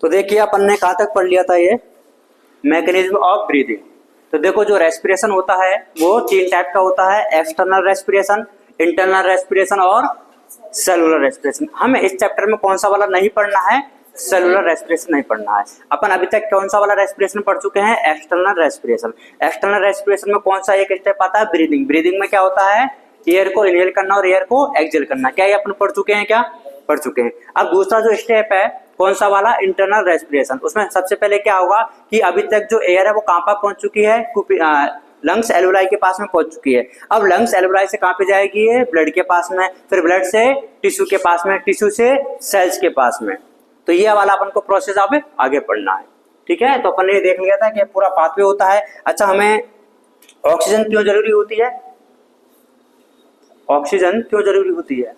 तो देखिए अपन ने कहाँ तक पढ़ लिया था, ये मैकेनिज्म ऑफ ब्रीदिंग। तो देखो जो रेस्पिरेशन होता है वो तीन टाइप का होता है, एक्सटर्नल रेस्पिरेशन, इंटरनल रेस्पिरेशन और सेलुलर रेस्पिरेशन। हमें इस चैप्टर में कौन सा वाला नहीं पढ़ना है, सेलुलर रेस्पिरेशन नहीं पढ़ना है। अपन अभी तक कौन सा वाला रेस्पिरेशन पढ़ चुके हैं, एक्सटर्नल रेस्पिरेशन। एक्सटर्नल रेस्पिरेशन में कौन सा एक स्टेप आता है, ब्रीदिंग। ब्रीदिंग में क्या होता है, एयर को इनहेल करना और एयर को एक्सहेल करना। क्या ये अपन पढ़ चुके हैं, क्या पढ़ चुके हैं। अब दूसरा जो स्टेप है कौन सा वाला, इंटरनल रेस्पिरेशन। उसमें सबसे पहले क्या होगा कि अभी तक जो एयर है वो कहां पर पहुंच चुकी है, लंग्स एल्वुलाई के पास में पहुंच चुकी है। अब लंग्स एल्वुलाई से कहां पे जाएगी, ये ब्लड के पास में, फिर ब्लड से टिश्यू के पास में, टिश्यू से सेल्स के पास में। तो ये वाला अपन को प्रोसेस अब आगे पढ़ना है, ठीक है। तो अपन ने देख लिया था कि पूरा पाथवे होता है। अच्छा, हमें ऑक्सीजन क्यों जरूरी होती है, ऑक्सीजन क्यों जरूरी होती है,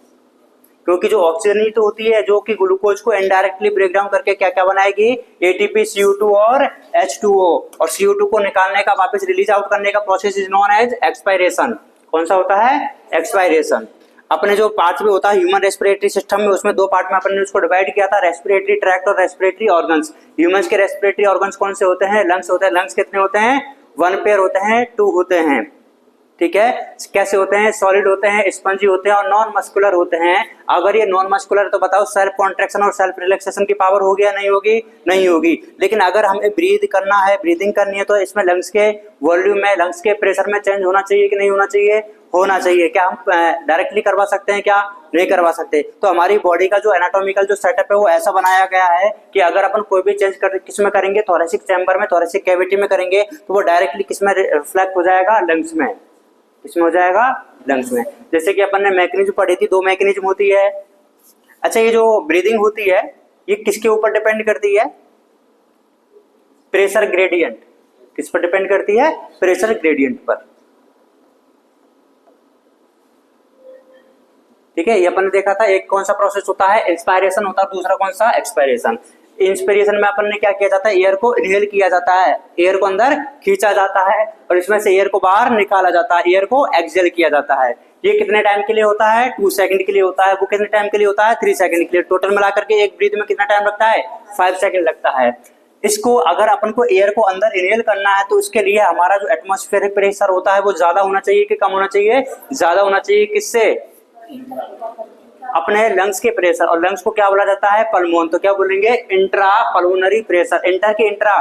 क्योंकि जो ऑक्सीजन ही तो होती है जो कि ग्लूकोज को इनडायरेक्टली ब्रेक डाउन करके क्या क्या बनाएगी, एटीपी, CO2 और H2O। और CO2 को निकालने का, वापस रिलीज आउट करने का process is known as expiration. कौन सा होता है, एक्सपायरेशन। अपने जो पार्ट में होता है ह्यूमन रेस्पिरेटरी सिस्टम में, उसमें दो पार्ट में अपन ने उसको डिवाइड किया था, रेस्पिरेटरी ट्रैक्ट और रेस्पिरेटरी ऑर्गन्स। ह्यूमंस के रेस्पिरेटरी ऑर्गन्स कौन से होते हैं, लंग्स होते हैं। लंग्स कितने होते हैं, 1 पेयर होते हैं, 2 होते हैं, ठीक है। कैसे होते हैं, सॉलिड होते हैं, स्पंजी होते हैं और नॉन मस्कुलर होते हैं। अगर ये नॉन मस्कुलर तो बताओ सेल्फ कॉन्ट्रैक्शन और सेल्फ रिलैक्सेशन की पावर होगी या नहीं होगी, नहीं होगी। लेकिन अगर हमें ब्रीद करना है, ब्रीदिंग करनी है, तो इसमें लंग्स के वॉल्यूम में, लंग्स के प्रेशर में चेंज होना चाहिए कि नहीं होना चाहिए, होना चाहिए। क्या हम डायरेक्टली करवा सकते हैं, क्या नहीं करवा सकते। तो हमारी बॉडी का जो एनाटॉमिकल जो सेटअप है वो ऐसा बनाया गया है कि अगर अपन कोई भी चेंज कर किस में करेंगे, थोरेसिक चैम्बर में, थोरेसिक कैविटी में करेंगे, तो वो डायरेक्टली किस में रिफ्लेक्ट हो जाएगा, लंग्स में। इसमें हो जाएगा लंग्स में। जैसे कि अपन ने मैकेनिज्म पढ़ी थी, 2 मैकेनिज्म होती है। अच्छा, ये जो ब्रीदिंग होती है ये किसके ऊपर डिपेंड करती है, प्रेशर ग्रेडियंट। किस पर डिपेंड करती है, प्रेशर ग्रेडियंट पर, ठीक है। ये अपन ने देखा था, एक कौन सा प्रोसेस होता है, इंस्पायरेशन होता है, दूसरा कौन सा, एक्सपायरेशन। इंस्पिरेशन में अपन ने क्या किया जाता है, एयर को इनहेल किया जाता है, एयर को अंदर खींचा जाता है और इसमें से एयर को बाहर निकाला जाता है, एयर को एक्सहेल किया जाता है। ये कितने टाइम के लिए होता है, 2 सेकंड के लिए होता है। वो कितने टाइम के लिए होता है, 3 सेकंड के लिए। टोटल मिलाकर के एक ब्रीथ में कितना टाइम लगता है, 5 सेकंड लगता है। इसको अगर अपन को एयर को अंदर इनहेल करना है तो उसके लिए हमारा जो एटमॉस्फेरिक प्रेशर होता है वो ज्यादा होना चाहिए कि कम होना चाहिए, ज्यादा होना चाहिए। किससे, अपने लंग्स के प्रेशर। और लंग्स को क्या बोला जाता है, पल्मोन। तो क्या बोलेंगे, इंट्रा पल्मोनरी प्रेशर। इंटर की इंट्रा,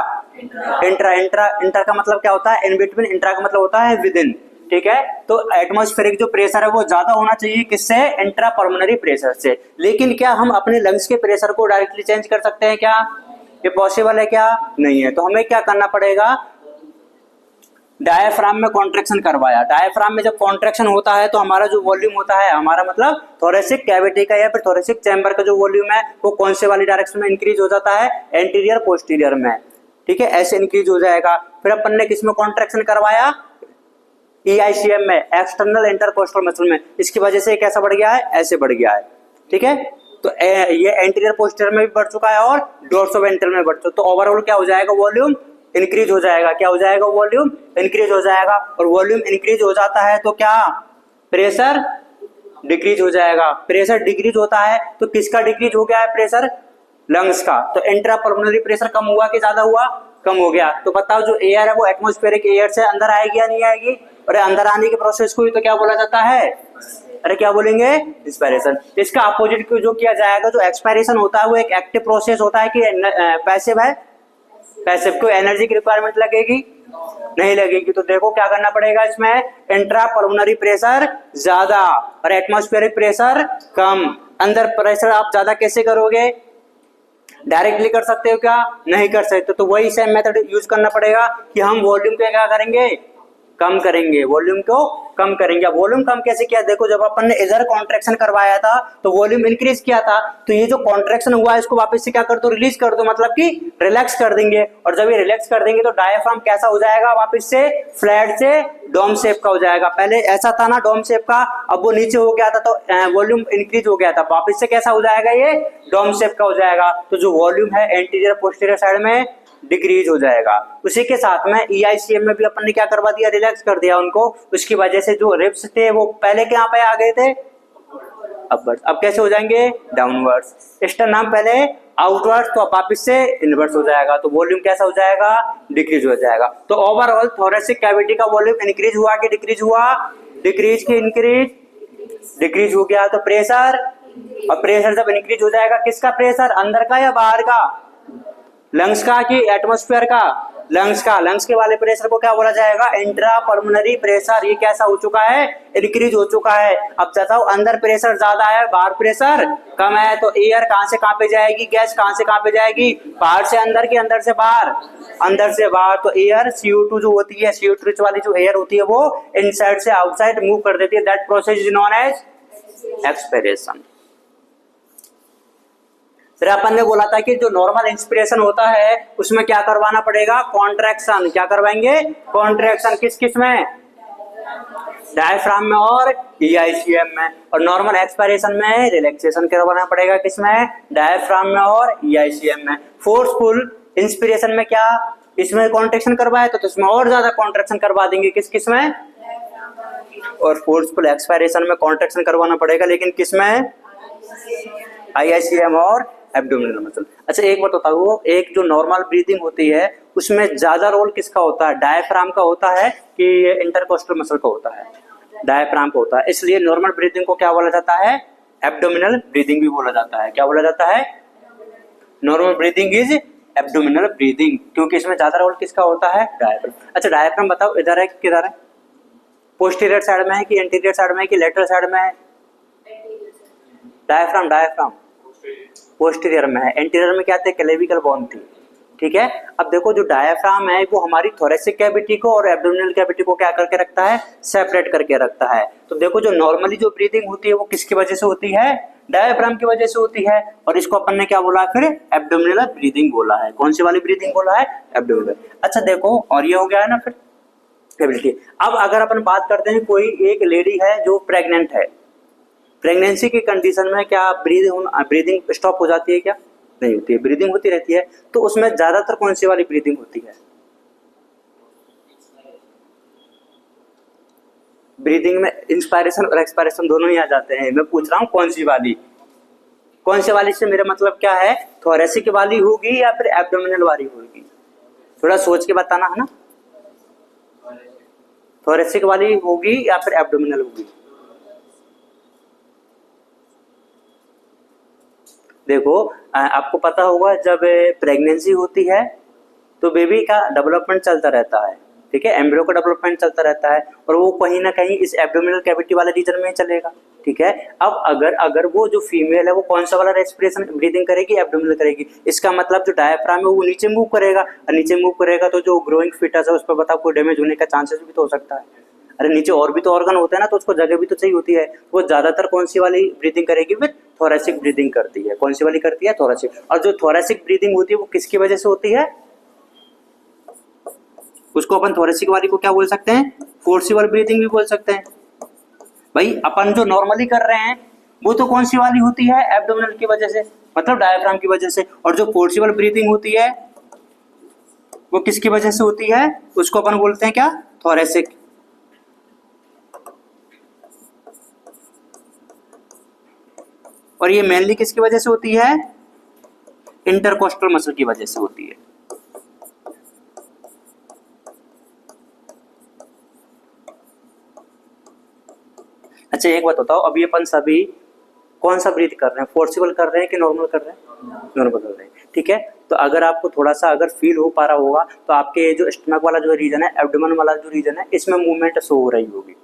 इंट्रा इंट्रा इंटर का मतलब क्या होता है, इन बिटवीन। इंट्रा का मतलब होता है विद इन, ठीक है। तो एटमॉस्फेरिक जो प्रेशर है वो ज्यादा होना चाहिए, किससे, इंट्रा पल्मोनरी प्रेशर से। लेकिन क्या हम अपने लंग्स के प्रेशर को डायरेक्टली चेंज कर सकते हैं, क्या ये पॉसिबल है, क्या नहीं है। तो हमें क्या करना पड़ेगा, डायफ्राम में कॉन्ट्रैक्शन करवाया। डायफ्राम में जब कॉन्ट्रैक्शन होता है तो हमारा जो वॉल्यूम होता है, हमारा मतलब थोरेसिक कैविटी का या फिर थोरेसिक चैम्बर का जो वॉल्यूम है वो कौन से वाली डायरेक्शन में इंक्रीज हो जाता है, एंटीरियर पोस्टीरियर में, ठीक है, ऐसे इंक्रीज हो जाएगा। फिर अपन ने किस में कॉन्ट्रैक्शन करवाया, EICM में, एक्सटर्नल इंटरकोस्टल मसल में। इसकी वजह से कैसा बढ़ गया है, ऐसे बढ़ गया है, ठीक है। तो ये एंटीरियर पोस्टीरियर में भी बढ़ चुका है और डोर्सोवेंट्रल में बढ़ चुका है। तो ओवरऑल क्या हो जाएगा, वॉल्यूम इंक्रीज हो जाएगा। क्या हो जाएगा, वॉल्यूम इंक्रीज हो जाएगा। और वॉल्यूम इंक्रीज हो जाता है तो क्या, प्रेशर डिक्रीज हो जाएगा। प्रेशर डिक्रीज होता है तो किसका डिक्रीज हो गया है, प्रेशर, लंग्स का। तो इंट्रा पल्मोनरी प्रेशर कम हुआ कि ज्यादा हुआ, कम हो गया। तो बताओ जो एयर है वो एटमॉस्फेरिक एयर से अंदर आएगी या नहीं आएगी। और अंदर आने के प्रोसेस को ही तो क्या बोला जाता है, अरे क्या बोलेंगे, इंस्पायरेशन। इसका अपोजिट जो किया जाएगा, जो एक्सपायरेशन होता है वो एक एक्टिव प्रोसेस होता है कि पैसिव है। पैसिव को एनर्जी की रिक्वायरमेंट लगेगी, नहीं लगेगी। तो देखो क्या करना पड़ेगा, इसमें इंट्रा पल्मोनरी प्रेशर ज्यादा और एटमॉस्फेरिक प्रेशर कम। अंदर प्रेशर आप ज्यादा कैसे करोगे, डायरेक्टली कर सकते हो क्या, नहीं कर सकते। तो वही सेम मेथड यूज करना पड़ेगा कि हम वॉल्यूम को क्या करेंगे, कम करेंगे, वॉल्यूम को कम करेंगे। अब वॉल्यूम कम कैसे किया, देखो जब अपन ने इधर कॉन्ट्रैक्शन करवाया था तो वॉल्यूम इंक्रीज किया था। तो ये जो कॉन्ट्रैक्शन हुआ है इसको वापस से क्या कर दो, रिलीज कर दो, मतलब कि रिलैक्स कर देंगे। और जब ये रिलैक्स कर देंगे तो डायफ्राम कैसा हो जाएगा, वापस से फ्लैट से डोम शेप का हो जाएगा। पहले ऐसा था ना डोम शेप का, अब वो नीचे हो गया था तो वॉल्यूम इंक्रीज हो गया था, वापस से कैसा हो जाएगा, ये डोम शेप का हो जाएगा। तो जो वॉल्यूम है एंटीरियर पोस्टीरियर साइड में डिक्रीज हो जाएगा। उसी के साथ में EICM में भी अपन ने क्या करवा दिया, रिलैक्स कर दिया उनको। उसकी वजह से जो रिब्स थे वो पहले के यहाँ पे आ गए थे अपवर्ड्स, अब कैसे हो जाएंगे, डाउनवर्ड्स। स्टर्नम पहले आउटवर्ड तो वापिस से इनवर्स हो जाएगा, तो वॉल्यूम कैसा हो जाएगा, डिक्रीज हो जाएगा। तो ओवरऑल थोरेसिक कैविटी का वॉल्यूम इंक्रीज हुआ कि डिक्रीज हुआ, डिक्रीज की इंक्रीज, डिक्रीज हो गया। तो प्रेशर, और प्रेशर जब इंक्रीज हो जाएगा, किसका प्रेशर, अंदर का या बाहर का, लंग्स का कि एटमॉस्फेयर का, लंग्स का, लंग्स के वाले प्रेशर को क्या बोला जाएगा, इंट्रा पल्मोनरी प्रेशर। ये कैसा हो चुका है, इंक्रीज हो चुका है। अब बताओ अंदर प्रेशर ज्यादा है, बाहर प्रेशर कम है, तो एयर कहां से कहां पे जाएगी, गैस कहां से कहां पे जाएगी, बाहर से अंदर की अंदर से बाहर, अंदर से बाहर। तो एयर CO2 जो होती है, CO2 रिच वाली जो एयर होती है वो इनसाइड से आउटसाइड मूव कर देती है। That process is known as expiration. फिर अपन ने बोला था कि जो नॉर्मल इंस्पिरेशन होता है उसमें क्या करवाना पड़ेगा, कॉन्ट्रैक्शन। क्या करवाएंगे, कॉन्ट्रैक्शन। किस किस में, डायफ्राम में और EICM में। और नॉर्मल एक्सपायरेशन में रिलैक्सेशन करवाना पड़ेगा, किसमें, डायफ्राम में और EICM में। फोर्सफुल इंस्पिरेशन में क्या, इसमें कॉन्ट्रैक्शन करवाए तो इसमें और ज्यादा कॉन्ट्रैक्शन करवा देंगे, किस किस में, और फोर्सफुल एक्सपायरेशन में कॉन्ट्रैक्शन करवाना पड़ेगा, लेकिन किसमें, IICM और एब्डोमिनल मसल। अच्छा एक बात बताओ, एक जो नॉर्मल ब्रीदिंग होती है उसमें ज्यादा रोल किसका होता है, डायफ्राम का होता है कि इंटरकोस्टल मसल का होता है, डायफ्राम का होता है। इसलिए नॉर्मल ब्रीदिंग को क्या बोला जाता है, एब्डोमिनल ब्रीदिंग भी बोला जाता है। क्या बोला जाता है, normal breathing is abdominal breathing, क्योंकि इसमें ज्यादा रोल किसका होता है, डायफ्राम। अच्छा डायफ्राम बताओ इधर है कि किधर है, पोस्टीरियर साइड में है कि एंटीरियर साइड में है कि लेटरल साइड में है, डायफ्राम, डायफ्राम पोस्टीरियर में है। एंटीरियर में क्या थे, क्लेविकल बोन थी, ठीक है। अब देखो जो डायफ्राम है वो हमारी थोरेसिक कैविटी को और एब्डोमिनल कैविटी को क्या करके रखता है, सेपरेट करके रखता है। तो देखो जो नॉर्मली जो ब्रीदिंग होती है वो किसकी वजह से होती है, डायफ्राम की वजह से होती है, और इसको अपन ने क्या बोला, फिर एब्डोमिनल ब्रीदिंग बोला है। कौन सी वाली ब्रीदिंग बोला है, एब्डोमिनल। अच्छा देखो, और ये हो गया है ना फिर कैविटी। अब अगर अपन बात करते हैं, कोई एक लेडी है जो प्रेग्नेंट है, प्रेगनेंसी की कंडीशन में क्या ब्रीदिंग स्टॉप हो जाती है, क्या नहीं होती है, ब्रीदिंग होती रहती है। तो उसमें ज्यादातर कौन सी वाली ब्रीदिंग होती है, ब्रीदिंग में इंस्पायरेशन और एक्सपायरेशन दोनों ही आ जाते हैं। मैं पूछ रहा हूँ कौन सी वाली, कौन सी वाली से मेरा मतलब क्या है, थोरेसिक वाली होगी या फिर एब्डोमिनल वाली होगी, थोड़ा सोच के बताना है ना, थोरेसिक वाली होगी या फिर एब्डोमिनल होगी। देखो आपको पता होगा जब प्रेगनेंसी होती है तो बेबी का डेवलपमेंट चलता रहता है, ठीक है, एम्ब्रियो का डेवलपमेंट चलता रहता है, और वो कहीं ना कहीं इस एब्डोमिनल कैविटी वाले रीजन में ही चलेगा, ठीक है। अब अगर वो जो फीमेल है वो कौन सा वाला रेस्पिरेशन ब्रीदिंग करेगी, एब्डोमिनल करेगी, इसका मतलब जो डायफ्राम है वो नीचे मूव करेगा, और नीचे मूव करेगा तो जो ग्रोइंग फीटस है उस पर बताओ कोई डैमेज होने का चांसेस भी तो हो सकता है। अरे नीचे और भी तो ऑर्गन होते हैं ना, तो उसको जगह भी तो चाहिए होती है। वो ज्यादातर कौन सी वाली ब्रीदिंग करेगी, फिर थोरेसिक ब्रीदिंग करती है। कौन सी वाली करती है, थोरेसिक। और जो थोरेसिक ब्रीदिंग होती है वो किसकी वजह से होती है, उसको अपन थोरेसिक वाली को क्या बोल सकते हैं, फोर्सिबल ब्रीदिंग भी बोल सकते हैं। भाई अपन जो नॉर्मली कर रहे हैं वो तो कौन सी वाली होती है, एब्डोमिनल की वजह से, मतलब डायफ्राम की वजह से। और जो फोर्सिबल ब्रीदिंग होती है वो किसकी वजह से होती है, उसको अपन बोलते हैं क्या, थोरेसिक। और ये मेनली किसकी वजह से होती है, इंटरकोस्टल मसल की वजह से होती है। अच्छा एक बात बताओ, अभी अपन सभी कौन सा ब्रीथ कर रहे हैं, फोर्सिबल कर रहे हैं कि नॉर्मल कर रहे हैं, नॉर्मल कर रहे हैं, ठीक है। तो अगर आपको थोड़ा सा अगर फील हो पा रहा होगा तो आपके जो स्टमक वाला जो रीजन है, एब्डोमेन वाला जो रीजन है, इसमें मूवमेंट शो हो रही होगी,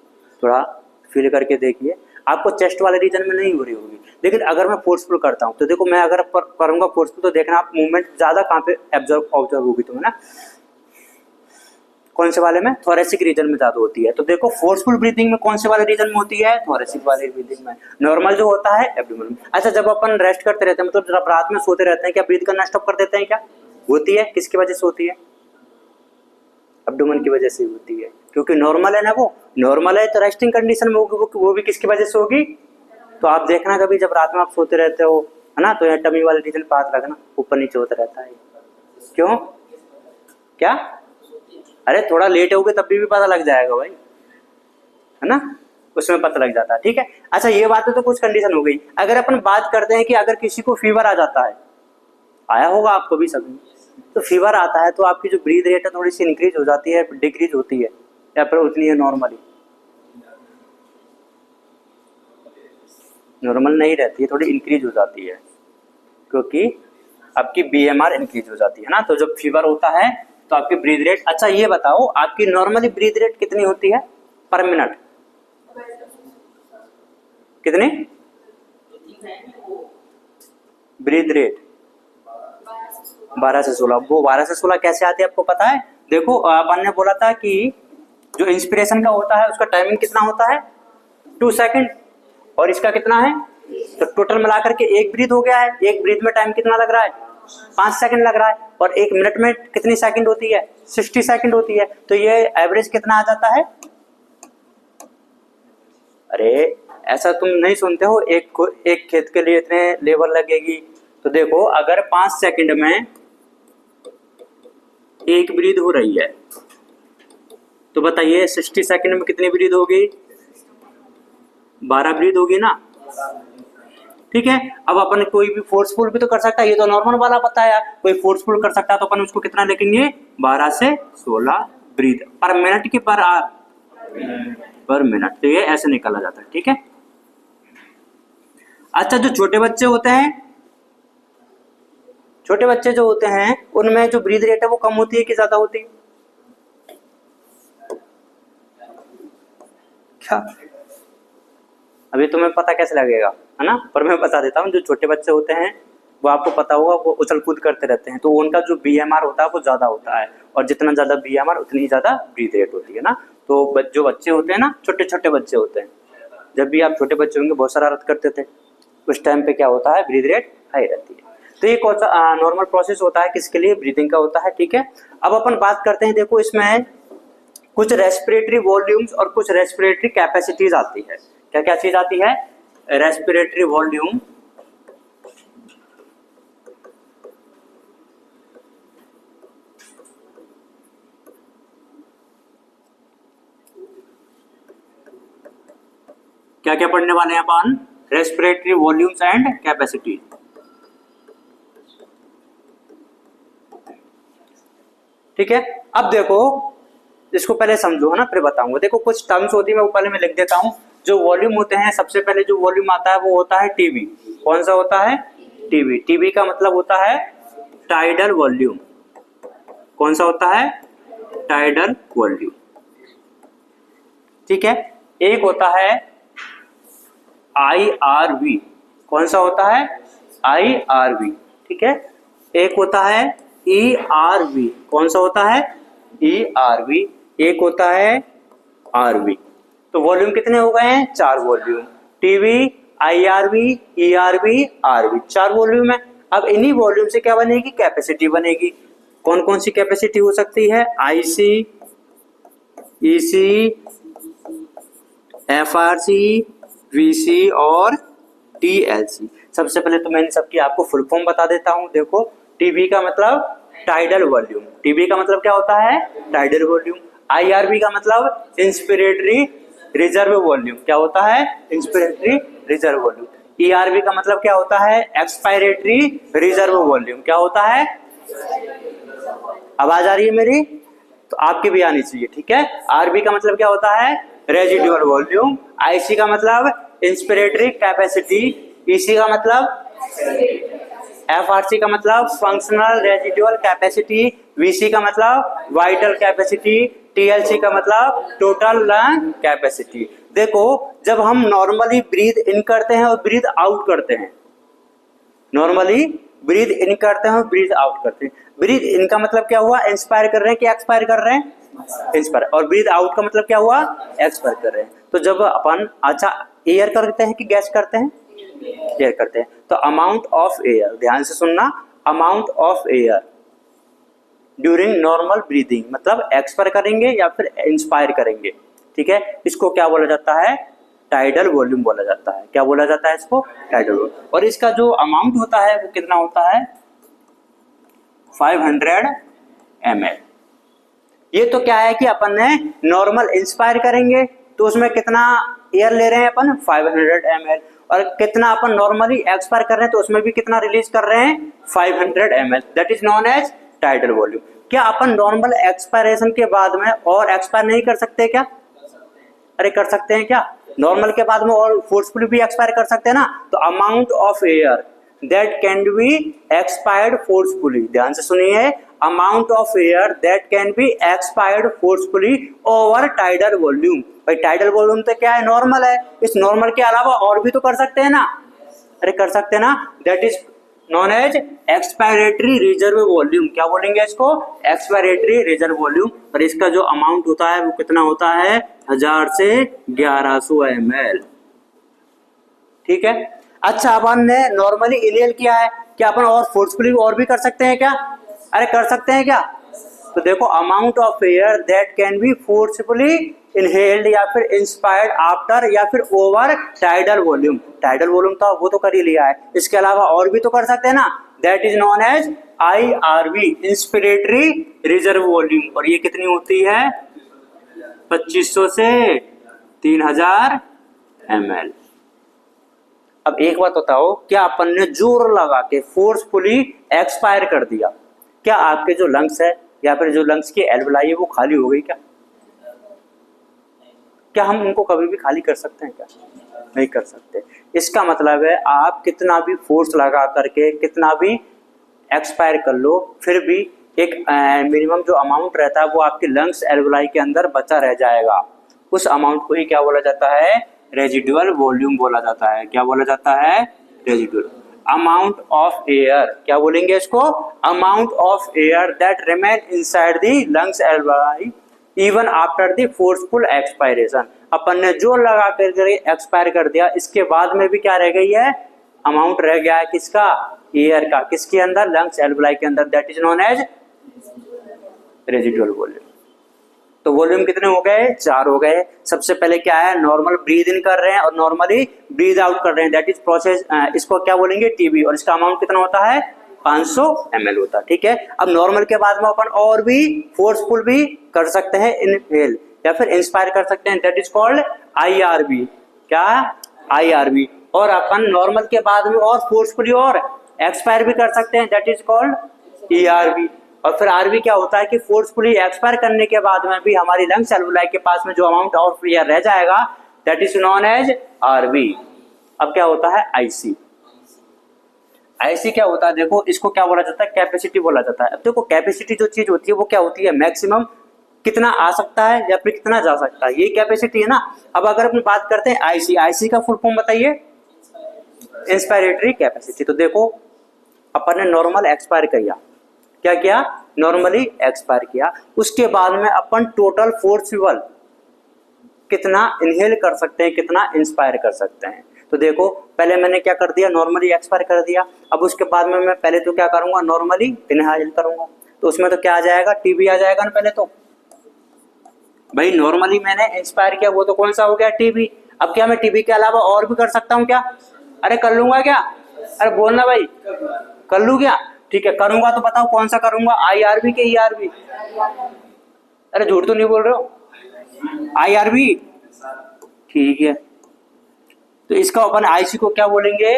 थोड़ा फील करके देखिए। आपको चेस्ट वाले रीजन में नहीं हो रही होगी, लेकिन अगर मैं फोर्सफुल करता हूँ तो देखो, मैं अगर करूंगा फोर्सफुल तो देखना आप मूवमेंट ज्यादा कहाँ पे ऑब्जर्व होगी तुम्हें ना, कौन से वाले में, थोरेसिक रीजन में ज्यादा होती है। तो देखो फोर्सफुल ब्रीदिंग में कौन से वाले रीजन में होती है, थोरेसिक वाले ब्रीदिंग में। नॉर्मल जो होता है एब्डोमेन में। अच्छा जब अपन रेस्ट करते रहते हैं, मतलब जब रात में सोते रहते हैं, क्या ब्रीथ करना स्टॉप कर देते हैं, क्या होती है, किसकी वजह से होती है, एब्डोमेन की वजह से होती है, क्योंकि नॉर्मल है ना, वो नॉर्मल है तो रेस्टिंग कंडीशन में होगी, वो भी किसकी वजह से होगी। तो आप देखना कभी जब रात में आप सोते रहते हो है ना, तो यहाँ टमी वाले रीजन पे हाथ रखना, ऊपर नीचे होता रहता है, क्यों, क्या, अरे थोड़ा लेट हो गए तब भी पता लग जाएगा भाई, है ना, उसमें पता लग जाता है, ठीक है। अच्छा ये बात तो कुछ कंडीशन हो गई। अगर अपन बात करते हैं कि अगर किसी को फीवर आ जाता है, आया होगा आपको भी सभी। तो फीवर आता है तो आपकी जो ब्रीथ रेट है थोड़ी सी इंक्रीज हो जाती है, डिक्रीज होती है, या फिर उतनी है नॉर्मली? नॉर्मल नहीं रहती है, थोड़ी इंक्रीज हो जाती है, क्योंकि आपकी BMR इंक्रीज हो जाती है ना। तो जब फीवर होता है तो आपकी ब्रीथ रेट, अच्छा ये बताओ आपकी नॉर्मली ब्रीथ रेट कितनी होती है पर मिनट? कितनी ब्रीथ रेट? 12 से 16। वो 12 से 16 कैसे आती है आपको पता है? देखो अपन ने बोला था कि जो इंस्पिरेशन का होता है उसका टाइमिंग कितना होता है, 2 सेकंड, और इसका कितना है, तो टोटल मिलाकर के एक ब्रीथ हो गया है। एक ब्रीथ में टाइम कितना लग रहा है, 5 सेकंड लग रहा है, और एक मिनट में कितनी सेकंड होती है, 60 सेकंड होती है। तो ये एवरेज कितना आ जाता है? अरे ऐसा तुम नहीं सुनते हो, एक खेत के लिए इतने लेबर लगेगी। तो देखो अगर 5 सेकंड में एक ब्रीथ हो रही है तो बताइए 60 सेकंड में कितनी ब्रीथ होगी? 12 ब्रीथ होगी ना। ठीक है, अब अपन कोई भी फोर्सफुल भी तो कर सकता है, ये तो नॉर्मल वाला पता है, कोई फोर्सफुल कर सकता है तो अपन उसको कितना लिखेंगे, 12 से 16 ब्रीथ पर मिनट की पर मिनट। तो ये ऐसे निकाला जाता है। ठीक है, अच्छा जो छोटे बच्चे होते हैं, छोटे बच्चे जो होते हैं उनमें जो ब्रीथ रेट है वो कम होती है कि ज्यादा होती है? क्या अभी तुम्हें पता कैसे लगेगा, है ना? पर मैं बता देता हूँ, जो छोटे बच्चे होते हैं वो आपको पता होगा वो उछल कूद करते रहते हैं, तो उनका जो BMR होता है वो ज्यादा होता है, और जितना ज्यादा BMR उतनी ही ज्यादा ब्रीथ रेट होती है ना। तो जो बच्चे होते हैं ना, छोटे छोटे बच्चे होते हैं, जब भी आप छोटे बच्चे होंगे बहुत शरारत करते थे, उस टाइम पे क्या होता है, ब्रीथ रेट हाई रहती है। तो ये कौन सा नॉर्मल प्रोसेस होता है, किसके लिए, ब्रीदिंग का होता है। ठीक है, अब अपन बात करते हैं, देखो इसमें कुछ रेस्पिरेटरी वॉल्यूम्स और कुछ रेस्पिरेटरी कैपेसिटीज आती है। क्या क्या चीज आती है? रेस्पिरेटरी वॉल्यूम, क्या क्या पढ़ने वाले हैं अपन? Respiratory volumes and capacity. ठीक है, अब देखो इसको पहले समझो, है ना, फिर बताऊंगा। देखो कुछ टर्म्स होती है, मैं पहले मैं लिख देता हूं। जो वॉल्यूम होते हैं, सबसे पहले जो वॉल्यूम आता है वो होता है टीवी। कौन सा होता है? टीवी। टीवी का मतलब होता है टाइडल वॉल्यूम। कौन सा होता है? Tidal volume. ठीक है, एक होता है IRV। कौन सा होता है? IRV। ठीक है, एक होता है ERV। कौन सा होता है? ERV। एक होता है RV। तो वॉल्यूम कितने हो गए हैं? 4 volume. TV, IRV, ERV, RV, 4 volume है। अब इन्हीं वॉल्यूम से क्या बनेगी? कैपेसिटी बनेगी। कौन कौन सी कैपेसिटी हो सकती है? IC, EC, FRC, VC और TLC। सबसे पहले तो मैं इन सबकी आपको फुल फॉर्म बता देता हूं। देखो टीवी का मतलब टाइडल वॉल्यूम। टीवी का मतलब क्या होता है? Tidal volume. IRV का मतलब इंस्पिरेटरी रिजर्व वॉल्यूम। क्या होता है? Inspiratory reserve volume. ERV का मतलब क्या होता है? Expiratory reserve volume. क्या होता है? आवाज आ रही है मेरी? तो आपकी भी आनी चाहिए। ठीक है, RV का मतलब क्या होता है? Residual volume. IC का मतलब इंस्पिरेटरी कैपेसिटी। EC का मतलब, FRC का मतलब फंक्शनल रेजिडुअल कैपेसिटी। VC का मतलब वाइटल कैपेसिटी। TLC का मतलब टोटल लंग कैपेसिटी। देखो जब हम नॉर्मली ब्रीथ इन करते हैं और ब्रीथ आउट करते हैं, नॉर्मली ब्रीथ इन करते हैं और ब्रीथ आउट करते हैं। ब्रीथ इन का मतलब क्या हुआ? इंस्पायर कर रहे हैं कि एक्सपायर कर रहे हैं? इंस्पायर। और ब्रीथ आउट का मतलब क्या हुआ? एक्सपायर कर रहे हैं। तो जब अपन, अच्छा एयर करते हैं कि गैस करते हैं? एयर करते हैं। तो अमाउंट ऑफ एयर, ध्यान से सुनना, amount of air during normal breathing, मतलब एक्सपायर करेंगे या फिर इंस्पायर करेंगे। ठीक है, इसको क्या बोला जाता है? टाइडल वॉल्यूम बोला जाता है। क्या बोला जाता है इसको? Tidal volume. और इसका जो अमाउंट होता है वो कितना होता है? 500 ml। ये तो क्या है कि अपन ने नॉर्मल इंस्पायर करेंगे तो उसमें कितना एयर ले रहे हैं अपन 500 ml, और कितना अपन नॉर्मली एक्सपायर कर रहे हैं तो उसमें भी कितना रिलीज कर रहे हैं 500 ml, that is known as tidal volume. क्या अपन नॉर्मल एक्सपायरेशन के बाद में और एक्सपायर नहीं कर सकते क्या? अरे कर सकते हैं क्या? नॉर्मल के बाद में और फोर्सफुली भी एक्सपायर कर सकते हैं ना। तो amount of air that can B expired forcefully, ध्यान से सुनिए, amount of air that can B expired forcefully over tidal volume. भाई टाइडल वॉल्यूम तो क्या है? नॉर्मल है, इस नॉर्मल के अलावा और भी तो कर सकते हैं ना। अरे कर सकते हैं ना, that is known as expiratory reserve volume. क्या बोलेंगे इसको? Expiratory reserve volume. और इसका जो अमाउंट होता है वो कितना होता है 1000 से 1100 ml। ठीक है। अच्छा अपन ने नॉर्मली इनहेल किया है, क्या अपन और फोर्सफुली और भी कर सकते हैं क्या? अरे कर सकते हैं क्या? तो देखो amount of air that can be forcefully inhaled या फिर इंस्पायर्ड आफ्टर या फिर over tidal volume. Tidal volume तो वो तो कर ही लिया है, इसके अलावा और भी तो कर सकते हैं ना, that is known as IRV, inspiratory reserve volume. और ये कितनी होती है 2500 से 3000 ml। अब एक बात बताओ, क्या अपन ने जोर लगा के फोर्सफुली एक्सपायर कर दिया, क्या आपके जो लंग्स है या फिर जो लंग्स की एल्वेलाई है वो खाली हो गई क्या? क्या हम उनको कभी भी खाली कर सकते हैं क्या? नहीं कर सकते। इसका मतलब है आप कितना भी फोर्स लगा करके कितना भी एक्सपायर कर लो, फिर भी एक मिनिमम जो अमाउंट रहता है वो आपके लंग्स एल्वेलाई के अंदर बचा रह जाएगा। उस अमाउंट को ही क्या बोला जाता है? रेजिडुअल वॉल्यूम बोला जाता है। क्या बोला जाता है? Residual amount of air. क्या बोलेंगे इसको? Amount of air that remain inside the lungs alveoli even after the forceful expiration. अपन ने जोर लगा कर एक्सपायर कर दिया, इसके बाद में भी क्या रह गई है? अमाउंट रह गया है किसका? एयर का। किसके अंदर? लंग्स एल्वेलाई के अंदर, that is known as residual volume. तो वॉल्यूम कितने हो गए? 4 हो गए। सबसे पहले क्या है? नॉर्मल ब्रीद इन कर रहे हैं और नॉर्मली ब्रीद आउट कर रहे हैं, दैट इज प्रोसेस, इसको क्या बोलेंगे? टीबी। और इसका अमाउंट कितना होता है? 500 ml होता है। ठीक है। अब नॉर्मल के बाद में अपन और भी फोर्सफुल भी कर सकते हैं, इनहेल या फिर इंस्पायर कर सकते हैं, दैट इज कॉल्ड IRV। क्या? IRV। और अपन नॉर्मल के बाद में और फोर्सफुली और एक्सपायर भी कर सकते हैं, दैट इज कॉल्ड ERV। और फिर RV क्या होता है कि फोर्सफुली एक्सपायर करने के बाद में भी हमारी लंग्स एल्वेलाई के पास में जो अमाउंट ऑफ एयर रह जाएगा, that is known as RV। अब क्या होता है? IC क्या होता है? देखो इसको क्या बोला जाता है? कैपेसिटी बोला जाता है। अब देखो कैपेसिटी जो चीज होती है वो क्या होती है? मैक्सिमम कितना आ सकता है या फिर कितना जा सकता है, ये कैपेसिटी है ना। अब अगर अपन बात करते हैं IC का फुल फॉर्म बताइए? Inspiratory capacity. तो देखो अपन ने नॉर्मल एक्सपायर किया, क्या किया? नॉर्मली एक्सपायर किया, उसके बाद में अपन टोटल फोर्सफुल कितना इनहेल कर सकते हैं, कितना इंस्पायर कर सकते हैं। तो देखो पहले मैंने क्या कर दिया? नॉर्मली एक्सपायर कर दिया। अब उसके बाद में मैं पहले तो क्या करूंगा? नॉर्मली इनहेल करूंगा। तो उसमें तो क्या आ जाएगा? टीबी आ जाएगा ना पहले तो। भाई नॉर्मली मैंने इंस्पायर किया, वो तो कौन सा हो गया? टीबी। अब क्या मैं टीबी के अलावा और भी कर सकता हूँ क्या? अरे कर लूंगा क्या? अरे बोलना भाई, कर लूँ क्या? ठीक है, करूंगा तो बताओ कौन सा करूंगा? IRV के ERV? अरे झूठ तो नहीं बोल रहे हो? IRV। ठीक है, तो इसका अपन IC को क्या बोलेंगे?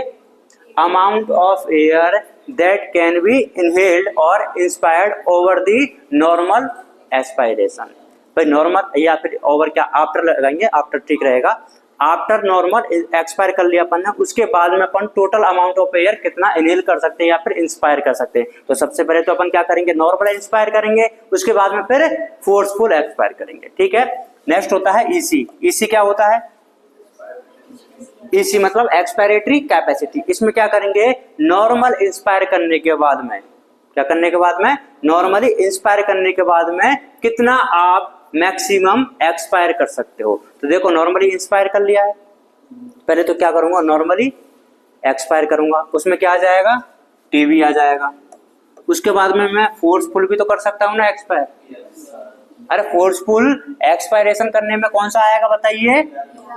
Amount of air that can be inhaled और inspired over the normal expiration. भाई नॉर्मल या फिर ओवर, क्या आफ्टर लगाएंगे? आफ्टर ठीक रहेगा। आफ्टर नॉर्मल एक्सपायर कर लिया अपन ने, उसके बाद में अपन टोटल अमाउंट ऑफ एयर कितना इनहेल कर सकते हैं या फिर इंस्पायर कर सकते हैं। तो सबसे पहले तो अपन क्या करेंगे? नॉर्मल इंस्पायर करेंगे, उसके बाद में फिर फोर्सफुल एक्सपायर करेंगे। ठीक है। नेक्स्ट होता है EC। EC क्या होता है? EC मतलब एक्सपायरेटरी कैपेसिटी। इसमें क्या करेंगे? नॉर्मल इंस्पायर करने के बाद में, क्या करने के बाद में? नॉर्मली इंस्पायर करने के बाद में कितना आप मैक्सिमम एक्सपायर कर सकते हो। तो देखो नॉर्मली इंस्पायर कर लिया है, पहले तो क्या करूंगा? नॉर्मली एक्सपायर करूंगा, उसमें क्या आ जाएगा? टीबी आ जाएगा। उसके बाद में मैं फोर्सफुल भी तो कर सकता हूँ ना एक्सपायर। अरे फोर्सफुल एक्सपायरेशन करने में कौन सा आएगा बताइए?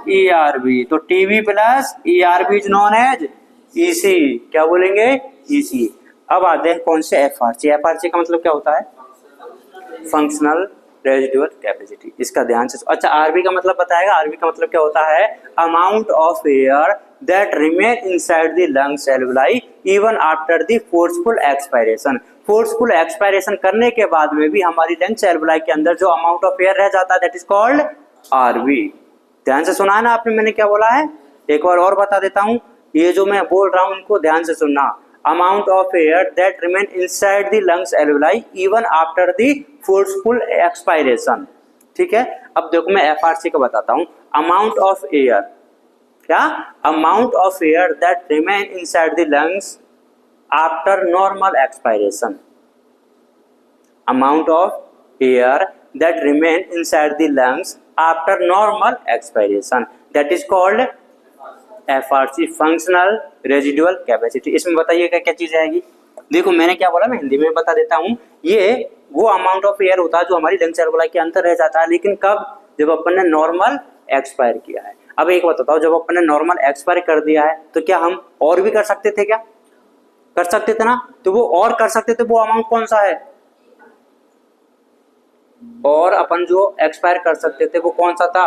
ERV। तो TV plus ERV is known as EC। क्या बोलेंगे? EC। अब आते हैं कौन से? FRC। FRC का मतलब क्या होता है? फंक्शनल रेजिडुअल कैपेसिटी, इसका ध्यान से। अच्छा, आरबी का मतलब बताएगा। आरबी का मतलब क्या होता है? Amount of air that remain inside the lungs alveoli even after the forceful expiration. Forceful expiration करने के बाद में भी हमारी लंग्स एल्वेलाई के अंदर जो अमाउंट ऑफ एयर रह जाता है दैट इज कॉल्ड आरबी। ध्यान से सुना है ना आपने मैंने क्या बोला है? एक बार और बता देता हूं, ये जो मैं बोल रहा हूं उनको ध्यान से सुनना। Amount of air that remain inside the lungs alveoli even after the forceful expiration. ठीक है, अब देखो मैं एफआरसी का बताता हूं। अमाउंट ऑफ एयर, क्या? Amount of air that remain inside the lungs after normal expiration. Amount of air that remain inside the lungs after normal expiration, that is called FRC, functional residual capacity. इसमें बताइएगा क्या चीज आएगी? देखो मैंने क्या बोला, मैं हिंदी में बता देता हूं। ये वो अमाउंट ऑफ एयर होता है जो हमारी लंग्स एल्वेलाई के अंदर रह जाता है, लेकिन कब? जब अपन ने नॉर्मल एक्सपायर किया है। अब एक बताता हूं, जब अपन ने नॉर्मल एक्सपायर कर दिया है तो क्या हम और भी कर सकते थे? क्या कर सकते थे ना? तो वो और कर सकते थे, वो अमाउंट कौन सा है? और अपन जो एक्सपायर कर सकते थे वो कौन सा था?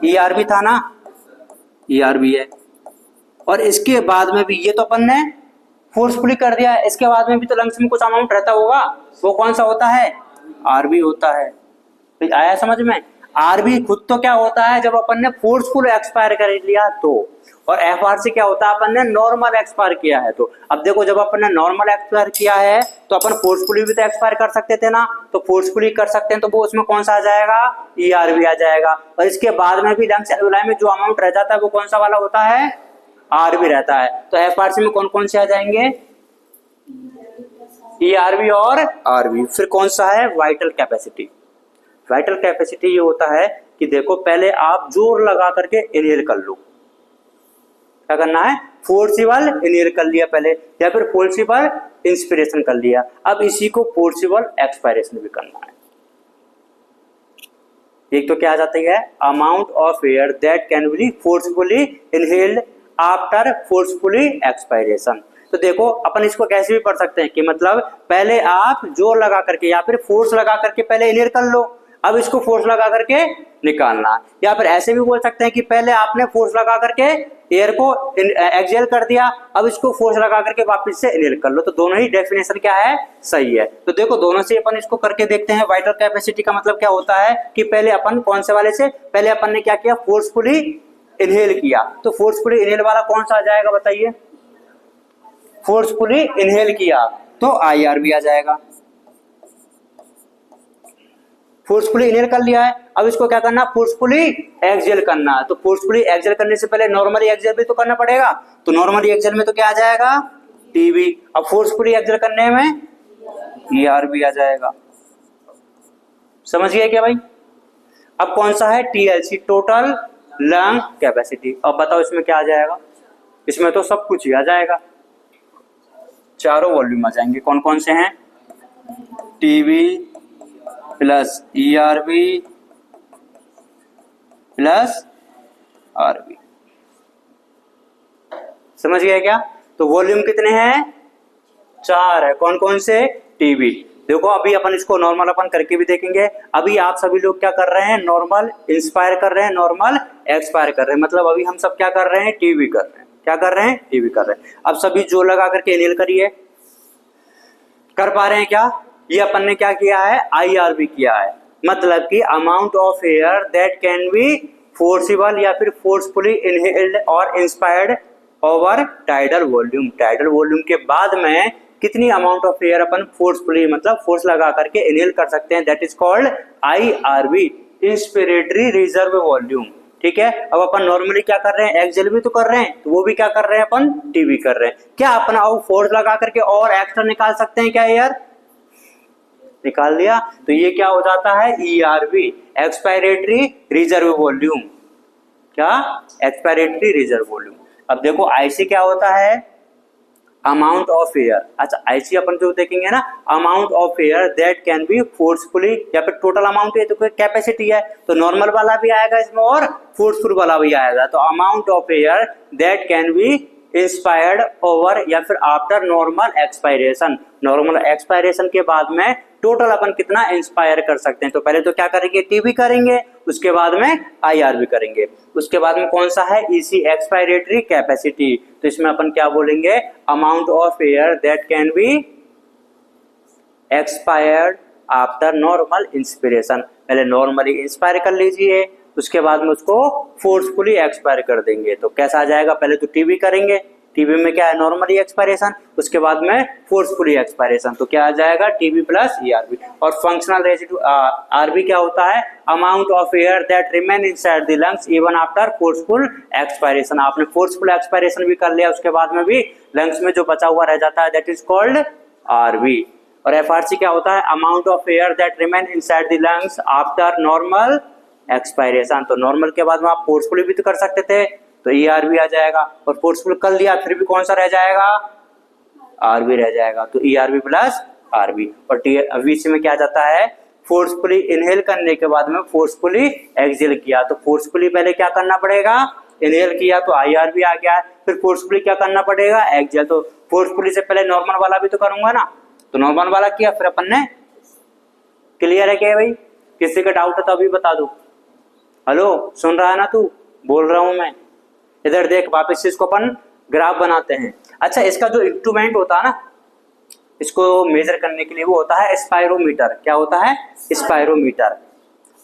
ईआरबी था ना, ईआरबी है। और इसके बाद में भी ये तो अपन ने फोर्सफुली कर दिया है, इसके बाद में भी तो लंग्स में कुछ अमाउंट रहता होगा, वो कौन सा होता है? आरबी होता है। तो आया समझ में? आरबी खुद तो क्या होता है जब अपन ने फोर्सफुल एक्सपायर कर लिया तो, और एफआरसी क्या होता है? अपन ने नॉर्मल एक्सपायर किया है तो। अब देखो जब अपन ने नॉर्मल एक्सपायर किया है तो अपन फोर्सफुली भी तो एक्सपायर कर सकते थे ना, तो फोर्सफुली कर सकते हैं तो वो उसमें कौन सा आ जाएगा? ईआरबी आ जाएगा। और इसके बाद में भी लंग्स एल्वेलाई में जो अमाउंट रह जाता है वो कौन सा वाला होता है? आरबी रहता है। तो एफआरसी में कौन कौन से आ जाएंगे? ईआरबी और आरबी। फिर कौन सा है? Vital capacity. वाइटल कैपेसिटी ये होता है कि देखो पहले आप जोर लगा करके इनहेल कर लो। क्या करना है? फोर्सिबल इनहेल कर लिया पहले, या फिर फोर्सिबल इंस्पिरेशन कर लिया। अब इसी को फोर्सिबल एक्सपायरेशन भी करना है। एक तो क्या आ जाती है? Amount of air that can be forcefully inhaled after forcefully expiration. तो देखो अपन इसको कैसे भी पढ़ सकते हैं कि मतलब पहले आप जोर लगा करके या फिर फोर्स लगा करके पहले इनहेल कर लो, अब इसको फोर्स लगा करके निकालना। या फिर ऐसे भी बोल सकते हैं कि पहले आपने फोर्स लगा करके एयर को एक्सहेल कर दिया, अब इसको फोर्स लगा करके वापस से इनहेल कर लो। तो दोनों ही डेफिनेशन क्या है? सही है। तो देखो दोनों से अपन इसको करके देखते हैं। वाइटल कैपेसिटी का मतलब क्या होता है कि पहले अपन कौन से वाले से? पहले अपन ने क्या किया? फोर्सफुली इनहेल किया। तो फोर्सफुली इनहेल वाला कौन सा आ जाएगा बताइए? फोर्सफुली इनहेल किया तो आईआरबी आ जाएगा। फोर्सफुली इनहेल कर लिया है, अब इसको क्या करना? फोर्सफुली एक्सहेल करना है। तो फोर्सफुली एक्सहेल करने से पहले नॉर्मली एक्सहेल भी तो करना पड़ेगा, तो नॉर्मली एक्सहेल में तो क्या आ जाएगा? टीबी। अब फोर्सफुली एक्सहेल करने में ईआरबी आ जाएगा। समझ गए क्या भाई? अब कौन सा है? TLC, total lung capacity. अब बताओ इसमें क्या आ जाएगा? इसमें तो सब कुछ ही आ जाएगा, चारों वॉल्यूम आ जाएंगे। कौन कौन से हैं? TV plus ERV plus RV. समझ गए क्या? तो वॉल्यूम कितने हैं? 4 है। कौन कौन से? टीबी। देखो अभी अपन इसको नॉर्मल अपन करके भी देखेंगे। अभी आप सभी लोग क्या कर रहे हैं? नॉर्मल इंस्पायर कर रहे हैं, नॉर्मल एक्सपायर कर रहे हैं। मतलब अभी हम सब क्या कर रहे हैं? टीबी कर रहे हैं। क्या कर रहे हैं? टीबी कर रहे हैं। अब सभी जोर लगा करके इनहेल करिए। कर पा रहे हैं क्या? ये अपन ने क्या किया है? आईआरबी किया है। मतलब कि amount of air that can B forcible या फिर फोर्सफुली इनहेल्ड और inspired over tidal volume. Tidal volume के बाद में कितनी amount of air upon forcefully मतलब फोर्स लगा करके इनहेल कर सकते हैं, that is called IRB, inspiratory reserve volume. ठीक है। अब अपन नॉर्मली क्या कर रहे हैं? एक्सहेल भी तो कर रहे हैं, तो वो भी क्या कर रहे हैं? अपन टीबी कर रहे हैं। क्या अपन अब फोर्स लगा करके और एक्स्ट्रा निकाल सकते हैं क्या? एयर निकाल दिया तो ये क्या हो जाता है? ERV, expiratory reserve volume. क्या? Expiratory reserve volume. अब देखो आईसी क्या होता है? Amount of air. अच्छा आईसी अपन जो देखेंगे ना, amount of air that can be forcefully या फिर टोटल अमाउंट है तो कोई कैपेसिटी है, तो नॉर्मल वाला भी आएगा इसमें और फोर्सफुल वाला भी आएगा। तो amount of air that can be inspired over या फिर after normal expiration. Normal expiration के बाद में टोटल अपन कितना इंस्पायर कर सकते हैं। तो पहले तो क्या करेंगे, टीबी करेंगे, उसके बाद में आईआरबी करेंगे, उसके बाद में कौन सा है, ईसी एक्सपायरेटरी कैपेसिटी। तो इसमें अपन क्या बोलेंगे, amount of air that can B expired after normal inspiration. पहले नॉर्मली इंस्पायर कर लीजिए, उसके बाद में उसको फोर्सफुली एक्सपायर कर देंगे। तो कैसा आ जाएगा, पहले तो टीबी करेंगे, टीबी में क्या है, नॉर्मली एक्सपायरेशन, उसके बाद में फोर्सफुली एक्सपायरेशन। तो क्या आ जाएगा, टीबी प्लस ईआरबी। और फंक्शनल रेजिड्यू आरबी क्या होता है, amount of air that remain inside the lungs even after forceful expiration. आपने फोर्सफुल एक्सपायरेशन भी कर लिया, उसके बाद में भी लंग्स में जो बचा हुआ रह जाता है, दैट इज कॉल्ड आरबी। और एफआरसी क्या होता है, amount of air that remain inside the lungs after normal expiration. तो नॉर्मल के बाद में आप फोर्सफुली भी तो कर सकते थे, तो ईआरबी आ जाएगा। और फोर्सफुल कर लिया फिर भी कौन सा रह जाएगा, आरबी रह जाएगा। तो ईआरबी प्लस आरबी। और वीसी में क्या जाता है, फोर्सफुली इनहेल करने के बाद में फोर्सफुली एक्सहेल किया। तो फोर्सफुली पहले क्या करना पड़ेगा, इनहेल किया तो आईआरबी आ गया, फिर फोर्सफुली क्या करना पड़ेगा, एक्सहेल। तो फोर्सफुली से पहले नॉर्मल वाला भी तो करूंगा ना, तो नॉर्मल वाला किया, फिर अपन ने, क्लियर है क्या भाई, किसी का डाउट है तो अभी बता दो। हेलो, सुन रहा है ना तू, बोल रहा हूं मैं। इधर देख, वापस से इसको अपन ग्राफ बनाते हैं। अच्छा, इसका जो इंस्ट्रूमेंट होता है ना, इसको मेजर करने के लिए, वो होता है स्पायरोमीटर। क्या होता है, स्पायरोमीटर।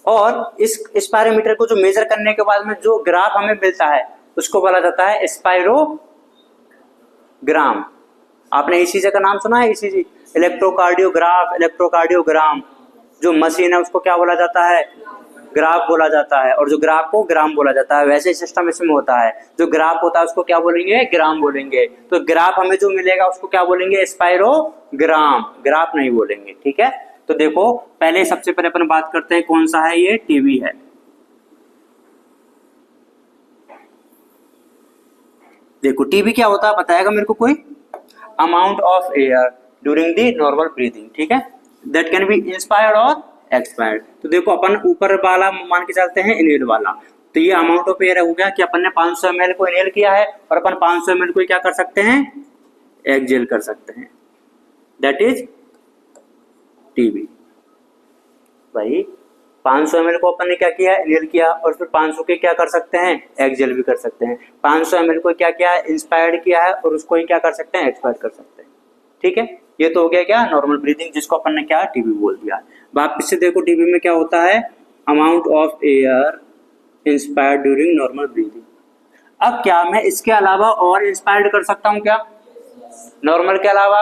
और इस स्पायरोमीटर को जो मेजर करने के बाद में जो ग्राफ हमें मिलता है, उसको बोला जाता है स्पायरोग्राम। आपने ईसीजी का नाम सुना है, ईसीजी, इलेक्ट्रोकार्डियोग्राफ, इलेक्ट्रोकार्डियोग्राम। जो मशीन है उसको क्या बोला जाता है, ग्राफ बोला जाता है, और जो ग्राफ को ग्राम बोला जाता है। वैसे सिस्टम इसमें होता है, जो ग्राफ होता है उसको क्या बोलेंगे, ग्राम बोलेंगे। तो ग्राफ हमें जो मिलेगा उसको क्या बोलेंगे, स्पायरोग्राम, ग्राफ नहीं बोलेंगे, ठीक है। तो देखो, पहले सबसे पहले अपन बात करते हैं कौन सा है, ये टीबी है। देखो टीबी क्या होता है, बताएगा मेरे को कोई, amount of air during the normal breathing, ठीक है, दैट कैन बी इंस्पायर्ड और एक्सपायर्ड। तो देखो, अपन ऊपर वाला मान के चलते हैं, इनहेल वाला। तो ये अमाउंट ऑफ एयर हो गया कि अपन ने 500 ml को इनहेल किया है, और अपन 500 ml को क्या कर सकते हैं, एक्सहेल कर सकते हैं, दैट इज टीबी। भाई 500 ml को अपन ने क्या किया, इनहेल किया, और फिर 500 के क्या कर सकते हैं, एक्सहेल भी कर सकते हैं। 500 ml को क्या किया है, इंस्पायर्ड किया है, और उसको ही क्या कर सकते हैं, एक्सपायर्ड कर सकते हैं, ठीक है। ये तो हो गया क्या, नॉर्मल ब्रीदिंग, जिसको अपन ने क्या, टीबी बोल दिया। वापस से देखो, टीबी में क्या होता है, amount of air inspired during normal breathing. अब क्या मैं इसके अलावा और इंस्पायर्ड कर सकता हूं क्या, नॉर्मल के अलावा,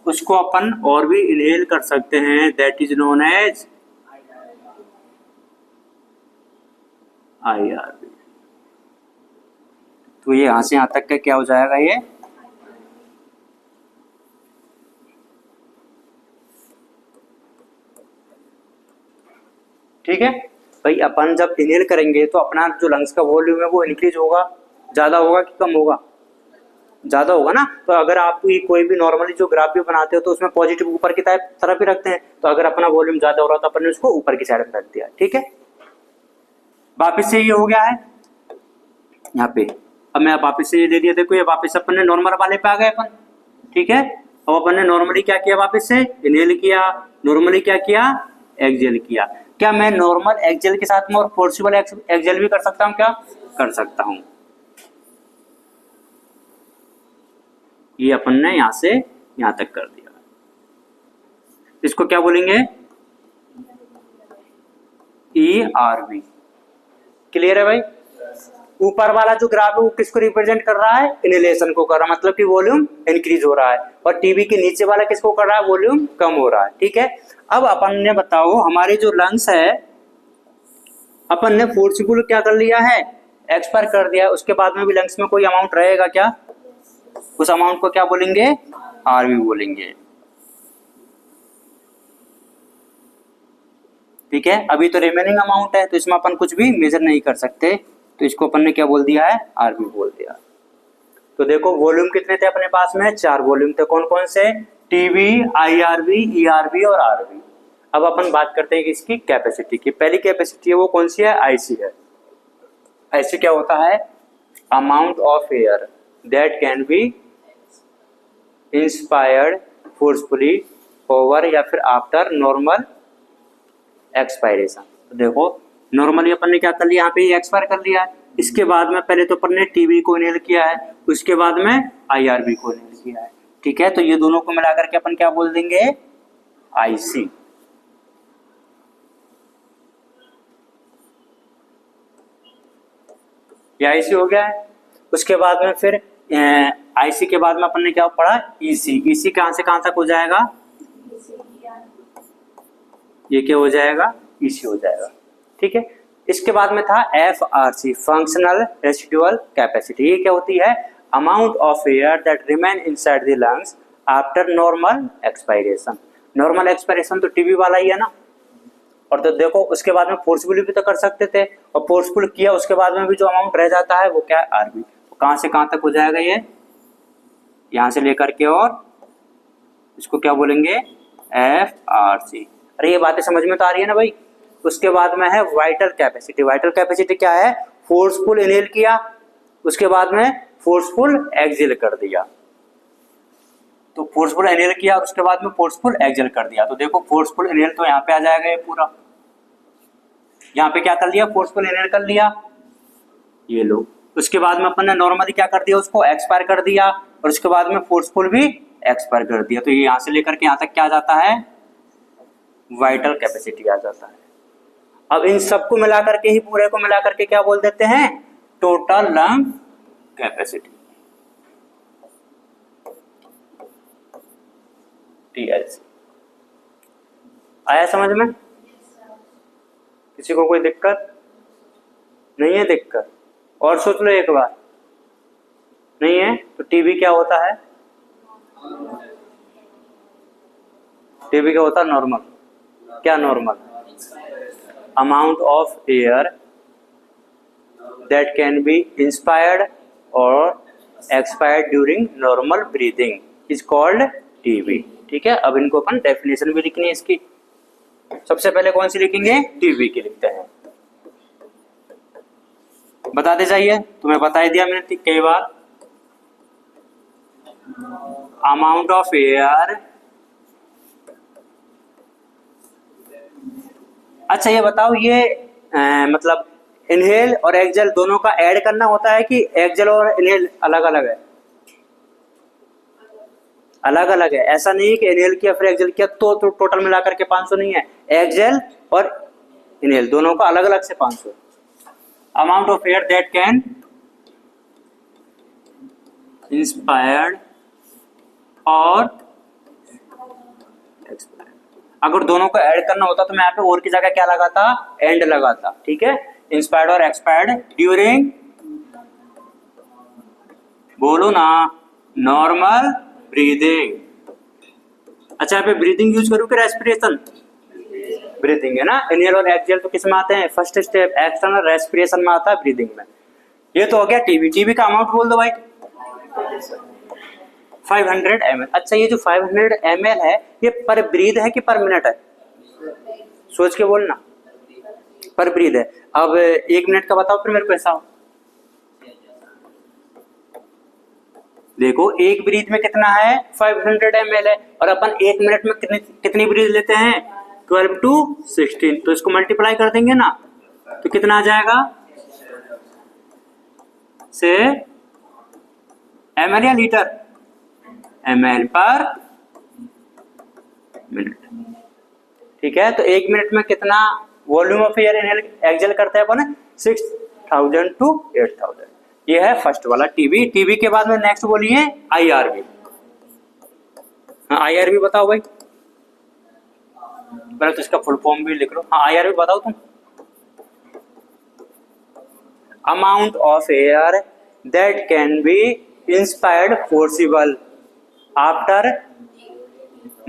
उसको अपन और भी इनहेल कर सकते हैं, that is known as IRV. तो ये यहां से यहां तक का क्या हो जाएगा, ये ठीक है भाई। अपन जब इनहेल करेंगे तो अपना जो लंग्स का वॉल्यूम है वो इंक्रीज होगा, ज्यादा होगा कि कम होगा, ज्यादा होगा ना। तो अगर आप कोई भी नॉर्मली जो ग्राफ भी बनाते हो तो उसमें पॉजिटिव ऊपर की तरफ ही रखते हैं। तो अगर अपना वॉल्यूम ज्यादा हो रहा तो अपन ने उसको ऊपर की साइड में रख दिया, ठीक है। वापिस से ये हो गया है यहाँ पे। अब मैं वापिस से ये ले लिया, देखो ये वापिस अपन ने नॉर्मल वाले पे आ गए अपन, ठीक है। अब अपन ने नॉर्मली क्या किया, वापिस से इनहेल किया, नॉर्मली क्या किया, एक्सहेल किया। क्या मैं नॉर्मल एक्सहेल के साथ में और फोर्सिबल एक्सहेल भी कर सकता हूँ, क्या कर सकता हूँ। ये अपन ने यहां से यहां तक कर दिया, इसको क्या बोलेंगे, ईआरबी। क्लियर है भाई। ऊपर वाला जो ग्राफ है वो किसको रिप्रेजेंट कर रहा है, इनहेलेशन को कर रहा है, मतलब कि वॉल्यूम इंक्रीज हो रहा है। और टीबी के नीचे वाला किसको कर रहा है, वॉल्यूम कम हो रहा है, ठीक है। अब अपन ने बताओ, हमारी जो लंग्स है, अपन ने फोर्सिबल क्या कर लिया है, एक्सपायर कर दिया। उसके बाद में भी लंग्स में कोई अमाउंट रहेगा क्या, उस अमाउंट को क्या बोलेंगे, आरबी बोलेंगे, ठीक है। अभी तो रिमेनिंग अमाउंट है, तो इसमें अपन कुछ भी मेजर नहीं कर सकते, तो इसको अपन ने क्या बोल दिया है, आरबी बोल दिया। तो देखो वॉल्यूम कितने थे अपने पास में, 4 वॉल्यूम थे, कौन कौन से, टीबी, आईआरबी, ईआरबी और आरबी। अब अपन बात करते हैं कि इसकी कैपेसिटी की। पहली कैपेसिटी है वो कौन सी है, आईसी है। आईसी क्या होता है, amount of air that can be inspired forcefully over या फिर आफ्टर नॉर्मल एक्सपायरेशन। तो देखो नॉर्मली अपन ने क्या कर लिया, यहाँ पे एक्सपायर कर लिया है। इसके बाद में पहले तो अपन ने टीबी को इनहेल किया है, उसके बाद में आईआरबी को इनहेल किया है। ठीक है, तो ये दोनों को मिलाकर के अपन क्या बोल देंगे, आईसी। ये आईसी हो गया है। उसके बाद में फिर आईसी के बाद में अपन ने क्या पढ़ा, ईसी। ईसी कहां से कहां तक हो जाएगा, ये क्या हो जाएगा, ईसी हो जाएगा। ठीक है, इसके बाद में था एफआरसी, फंक्शनल रेसिडुअल कैपेसिटी। ये क्या होती है, amount of air that remain inside the lungs after normal expiration. Normal expiration तो टीबी वाला ही है ना। और तो देखो उसके बाद में फोर्सफुली भी तो कर सकते थे, और फोर्सफुल किया उसके बाद में भी जो अमाउंट रह जाता है वो क्या है, आरबी। तो कहां से कहां तक हो जाएगा, ये यहां से लेकर के और इसको क्या बोलेंगे, एफ आर सी। अरे ये बातें समझ में तो आ रही है ना भाई। उसके बाद में है वाइटल कैपेसिटी। वाइटल कैपेसिटी क्या है, फोर्सफुल इनहेल किया उसके बाद में फोर्सफुल एक्सहेल कर दिया। तो फोर्सफुल इनहेल किया उसके बाद में फोर्सफुल एक्सहेल कर दिया। तो देखो फोर्सफुल इनहेल तो यहाँ पे आ जाएगा, ये पूरा यहाँ पे क्या कर लिया, फोर्सफुल इनहेल कर लिया, ये लो। उसके बाद में अपन ने नॉर्मली क्या कर दिया, उसको एक्सपायर कर दिया, और उसके बाद में फोर्सफुल भी एक्सपायर कर दिया। तो ये यहाँ से लेकर के यहाँ तक क्या आ जाता है, वाइटल कैपेसिटी आ जाता है। अब इन सबको मिला करके ही, पूरे को मिला करके क्या बोल देते हैं, टोटल लंग कैपेसिटी, टीएलसी। आया समझ में, किसी को कोई दिक्कत नहीं है, दिक्कत और सोच लो एक बार, नहीं है तो टीबी क्या होता है, टीबी क्या होता है, नॉर्मल। क्या normal, amount of air that can be inspired और expired during normal breathing is called TV. ठीक है, अब इनको अपन डेफिनेशन भी लिखनी है इसकी। सबसे पहले कौन सी लिखेंगे, टीबी की लिखते हैं। बताते जाइए, तुम्हें बता ही दिया मैंने कई बार। अमाउंट ऑफ एयर, अच्छा ये बताओ, ये मतलब इनहेल और एक्सहेल दोनों का ऐड करना होता है कि एक्सहेल और इनहेल अलग अलग है, अलग अलग है। ऐसा नहीं है कि इनहेल किया फिर एक्सहेल किया तो टोटल मिलाकर के 500 नहीं है, एक्सहेल और इनहेल दोनों का अलग अलग से 500। Amount of air that can inspired और एक्सपायर्ड, अगर दोनों को ऐड करना होता तो मैं यहाँ पे और की जगह क्या लगाता, एंड लगाता। ठीक है, इंस्पायर्ड और एक्सपायर्ड ड्यूरिंग, बोलो ना, नॉर्मल ब्रीदिंग। अच्छा यहाँ पे ब्रीदिंग यूज करूँ कि रेस्पिरेशन, ब्रीदिंग है ना। इनहेल और एक्सहेल तो किस में आते हैं, फर्स्ट स्टेप एक्सटर्नल रेस्पिरेशन में आता है, ब्रीदिंग में। ये तो हो गया टीबी। टीबी का अमाउंट बोल दो भाई, 500 ml। अच्छा ये जो 500 ml है ये पर ब्रीद है कि पर मिनट है, सोच के बोलना, पर ब्रीद है। अब 1 मिनट का बताओ फिर मेरे को ऐसा। देखो एक ब्रीथ में कितना है, 500 ml है, और अपन 1 मिनट में कितनी ब्रीथ लेते हैं, 12 to 16। तो इसको मल्टीप्लाई कर देंगे ना तो कितना आ जाएगा, से ml या लीटर, ml पर मिनट। ठीक है, तो 1 मिनट में कितना volume of air inhale exhale करते हैं अपन, 6000 to 8000। ये है फर्स्ट वाला टीबी। टीबी के बाद में नेक्स्ट बोलिए आईआरबी। हाँ आईआरबी बताओ भाई, पहले तो इसका फुल फॉर्म भी लिख लो। हाँ आईआरबी बताओ तुम। Amount of air that can be inspired forcible after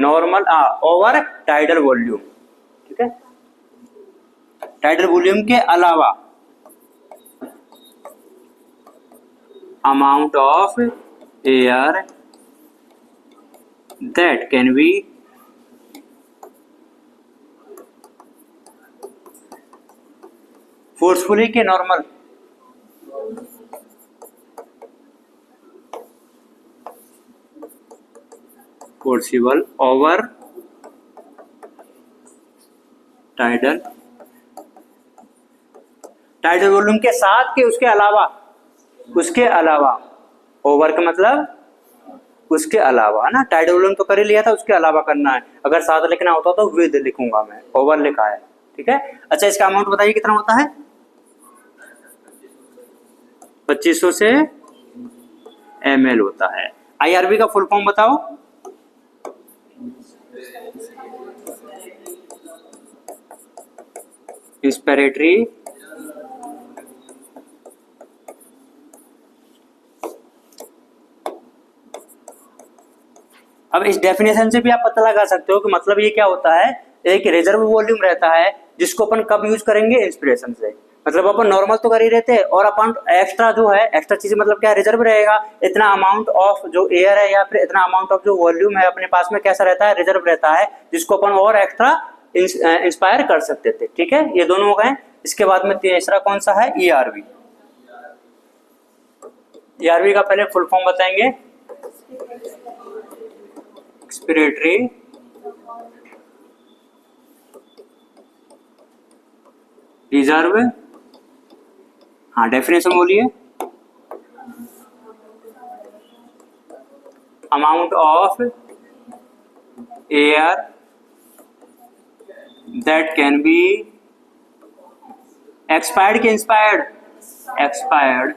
normal over tidal volume. ठीक है, टाइडल वॉल्यूम के अलावा amount of air that can be forcefully के normal, forcible over tidal tidal volume के साथ के उसके अलावा ओवर का मतलब उसके अलावा ना, टाइडल वॉल्यूम तो कर ही लिया था, उसके अलावा करना है। अगर साथ लिखना होता तो विद लिखूंगा मैं, ओवर लिखा है, ठीक है। अच्छा इसका अमाउंट बताइए कितना होता है? 2500 से ml होता है। IRV का फुल फॉर्म बताओ। इंस्पिरेटरी अब इस डेफिनेशन से भी आप पता लगा सकते हो कि मतलब ये क्या होता है। एक रिजर्व वॉल्यूम रहता है जिसको अपन कब यूज करेंगे? इंस्पिरेशन से। मतलब अपन नॉर्मल तो कर ही रहते हैं और अपन एक्स्ट्रा जो है, एक्स्ट्रा चीज मतलब क्या, रिजर्व रहेगा। इतना अमाउंट ऑफ जो एयर है या फिर इतना अमाउंट ऑफ जो वॉल्यूम है अपने पास में कैसा रहता है? रिजर्व रहता है, जिसको अपन और एक्स्ट्रा इंस्पायर कर सकते थे, ठीक है। ये दोनों हो गए। इसके बाद में तीसरा कौन सा है? ERV। ERV का पहले फुल फॉर्म बताएंगे। एक्सपिरेटरी रिजर्व, हाँ डेफिनेशन बोलिए। Amount of air that can B expired के इंस्पायर्ड? एक्सपायर्ड।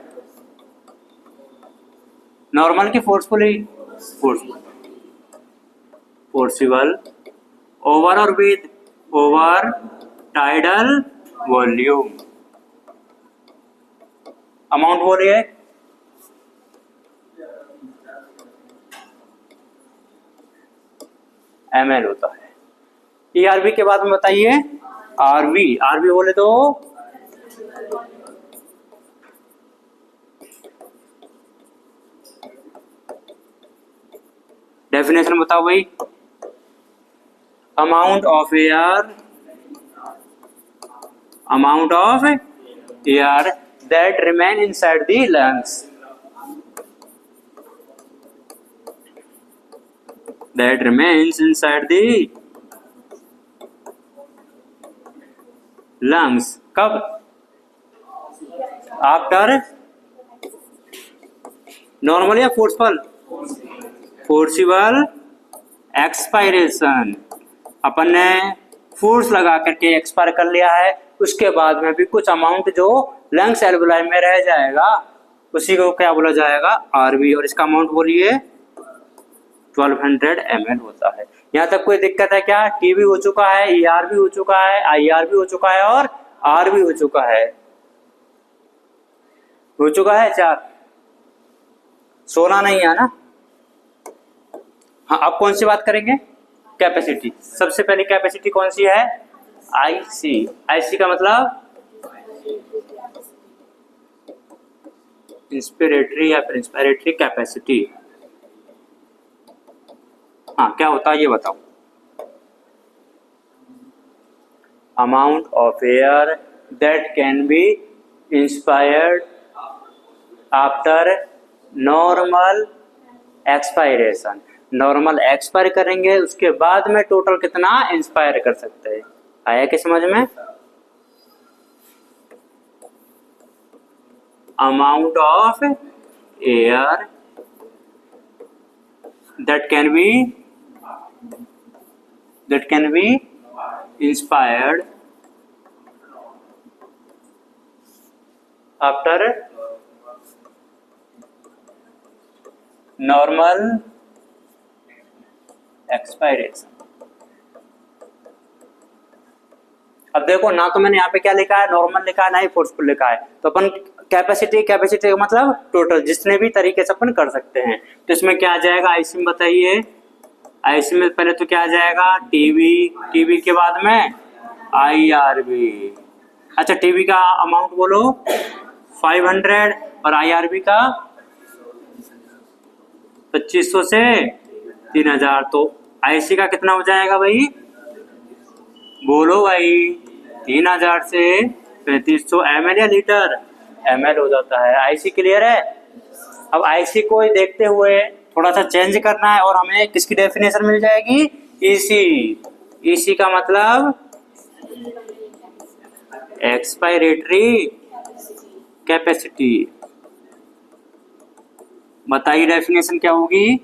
नॉर्मल की फोर्सफुली? फोर्सिबल। ओवर और with? Over tidal volume. Amount बोलिए। ml होता है। ERV के बाद में बताइए RV। RV बोले तो डेफिनेशन बताओ भाई। Amount of air that remain inside the lungs, that remains inside the lungs कब? आफ्टर नॉर्मल या फोर्सफुल? Forcible expiration. अपन ने फोर्स लगा करके एक्सपायर कर लिया है, उसके बाद में भी कुछ अमाउंट जो लंग्स एल्वुलाई में रह जाएगा उसी को क्या बोला जाएगा? RV। और इसका अमाउंट बोलिए 1200 ml होता है। यहाँ तक कोई दिक्कत है क्या? TB हो चुका है, ERV हो चुका है, IRV हो चुका है और RV हो चुका है। चार, 16 नहीं है ना। हाँ अब कौन सी बात करेंगे? कैपेसिटी। सबसे पहले कैपेसिटी कौन सी है? IC का मतलब इंस्पिरेटरी या फिर इंस्पायरेटरी कैपेसिटी। हाँ क्या होता है ये बताओ। Amount of air that can be inspired after normal expiration. Normal expire करेंगे उसके बाद में टोटल कितना इंस्पायर कर सकते हैं। आया क्या समझ में? Amount of air that can be inspired after normal expiration. अब देखो ना, तो मैंने यहाँ पे क्या लिखा है? नॉर्मल लिखा है, ना ही फोर्सफुल लिखा है। तो अपन कैपेसिटी का मतलब टोटल जितने भी तरीके से अपन कर सकते हैं। तो इसमें क्या आ जाएगा? IC में बताइए। IC में पहले तो क्या आ जाएगा? TB के बाद में IRV। अच्छा TB का अमाउंट बोलो 500 और IRV का 2500 से 3000। तो IC का कितना हो जाएगा भाई? बोलो भाई। 3000 से 3500 ml या लीटर? ml हो जाता है। IC क्लियर है? अब IC को देखते हुए थोड़ा सा चेंज करना है और हमें किसकी डेफिनेशन मिल जाएगी? EC। EC का मतलब एक्सपायरेटरी कैपेसिटी। बताइए डेफिनेशन क्या होगी?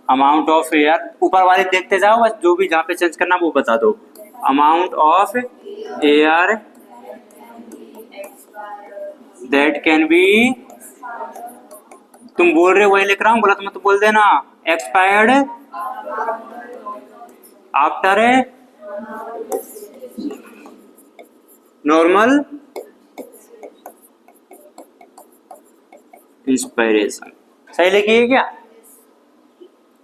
अमाउंट ऑफ एयर, ऊपर वाले देखते जाओ बस, जो भी जहाँ पे चेंज करना वो बता दो। Amount of air that can B, तुम बोल रहे हो वही लिख रहा हूँ, गलत मत बोल देना। Expired after a normal inspiration. सही लिखी है क्या?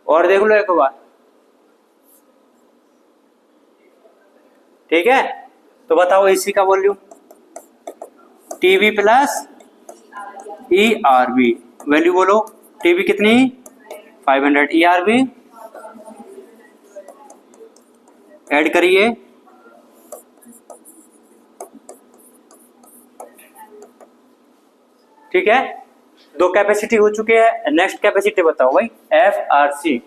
और देख लो एक बार, ठीक है? तो बताओ इसी का volume TV plus E R V, value बोलो। टीवी कितनी? 500, ई आर बी ऐड करिए। ठीक है, दो कैपेसिटी हो चुके हैं। नेक्स्ट कैपेसिटी बताओ भाई, F R C.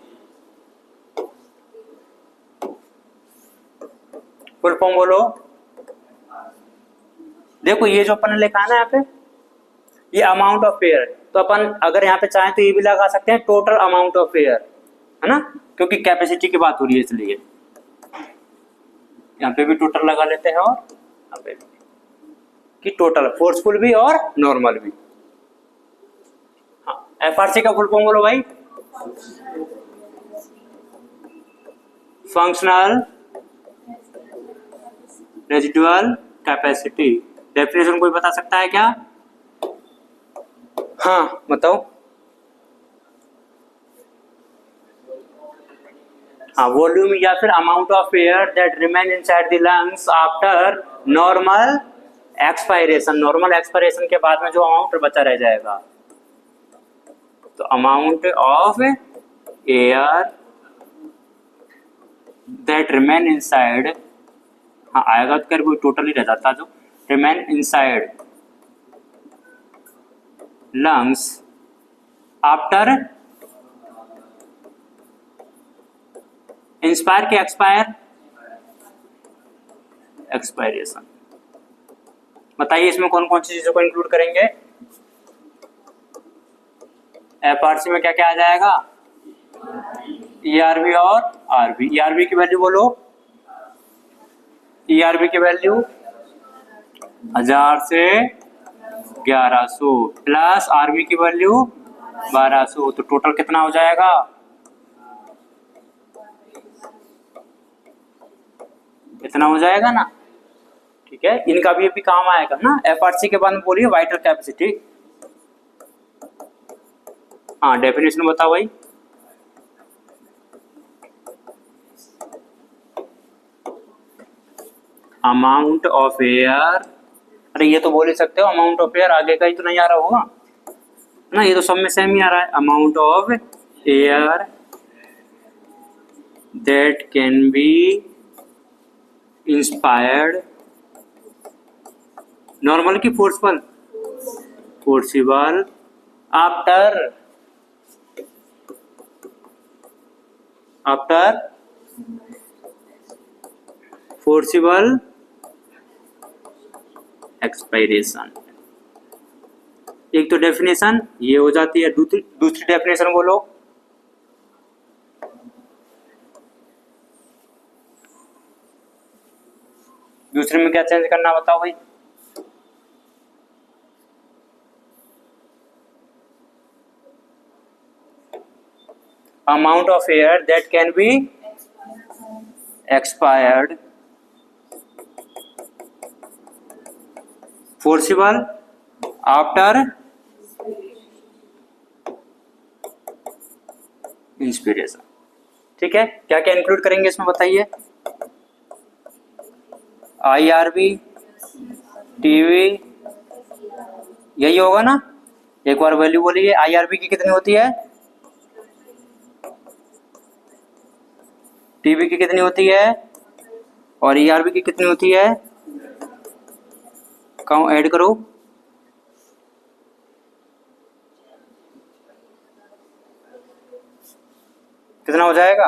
Full form बोलो। देखो ये जो अपन ने लिखा है ना यहाँ पे, ये अमाउंट ऑफ एयर, तो अपन अगर यहाँ पे चाहें तो ये भी लगा सकते हैं टोटल अमाउंट ऑफ एयर, है ना, क्योंकि कैपेसिटी की बात हो रही है इसलिए यहाँ पे भी टोटल लगा लेते हैं, और यहाँ पे भी कि टोटल फोर्सफुल भी और नॉर्मल भी। हाँ, एफआरसी का फुल फॉर्म बोलो भाई, फंक्शनल रेजिडुअल कैपेसिटी। डेफिनेशन कोई बता सकता है क्या? हाँ बताओ। हाँ, वॉल्यूम या फिर amount of air that remain inside the lungs after normal expiration. Normal expiration के बाद में जो अमाउंट बचा रह जाएगा, तो amount of air that remain inside, हाँ आएगा तो कोई टोटल ही रह जाता, जो remain inside lungs after inspire के एक्सपायर एक्सपायरेशन। बताइए इसमें कौन कौन सी चीजों को इंक्लूड करेंगे? एफआरसी में क्या क्या आ जाएगा? ईआरबी और आरबी। ईआरबी की वैल्यू बोलो। ईआरबी की वैल्यू 1000 से 1100 प्लस आरबी की वैल्यू 1200, तो टोटल कितना हो जाएगा? इतना हो जाएगा ना। ठीक है, इनका भी अभी काम आएगा ना। एफआरसी के बाद में बोलिए वाइटल कैपेसिटी। हाँ डेफिनेशन बताओ भाई। अमाउंट ऑफ एयर, अरे ये तो बोल ही सकते हो अमाउंट ऑफ एयर, आगे का ही तो नहीं आ रहा होगा ना, ये तो सब में सेम ही आ रहा है। Amount of air that can be inspired, normal की forceful, forcible after forcible expiration. एक तो डेफिनेशन ये हो जाती है, दूसरी डेफिनेशन बोलो। दूसरे में क्या चेंज करना बताओ भाई। Amount of air that can B expired forcible after inspiration. ठीक है, क्या क्या इंक्लूड करेंगे इसमें बताइए। आईआरबी, टीवी, यही होगा ना। एक बार वैल्यू बोलिए, आईआरबी की कितनी होती है, टीवी की कितनी होती है, और ईआरबी की कितनी होती है? काउंट ऐड करो। कितना हो जाएगा?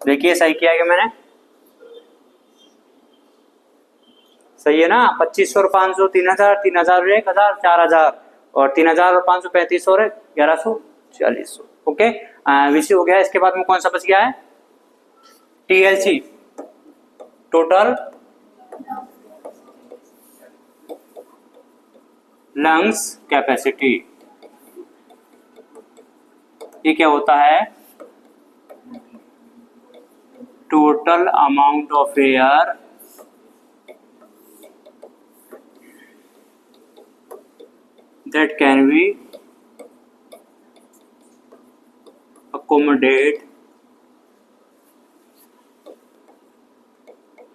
देखिए सही किया क्या मैंने, सही है ना। 2500 और 500, 3000, 3000 और 1000, 4000 और 3000 और 500, 3500 और 1100, 4000। ओके, विषय हो गया। इसके बाद में कौन सा बच गया है, टीएलसी, टोटल लंग्स कैपेसिटी। ये क्या होता है, total amount of air that can be accommodate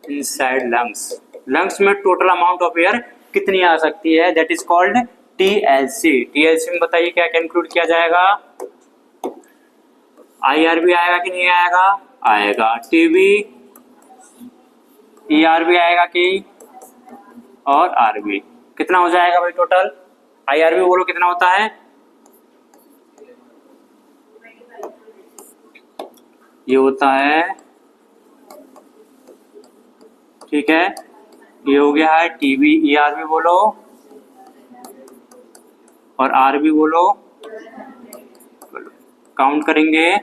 inside lungs। Lungs में टोटल अमाउंट ऑफ एयर कितनी आ सकती है, that is called TLC. TLC में बताइए क्या क्या इंक्लूड किया जाएगा, आईआरबी आएगा कि नहीं आएगा, आएगा। टीबी, ईआरबी आएगा कि, और आरबी। कितना हो जाएगा भाई टोटल, आईआरबी बोलो कितना होता है, ये होता है, ठीक है। ये हो गया है टीबी, ईआरबी बोलो और आरबी बोलो, काउंट करेंगे,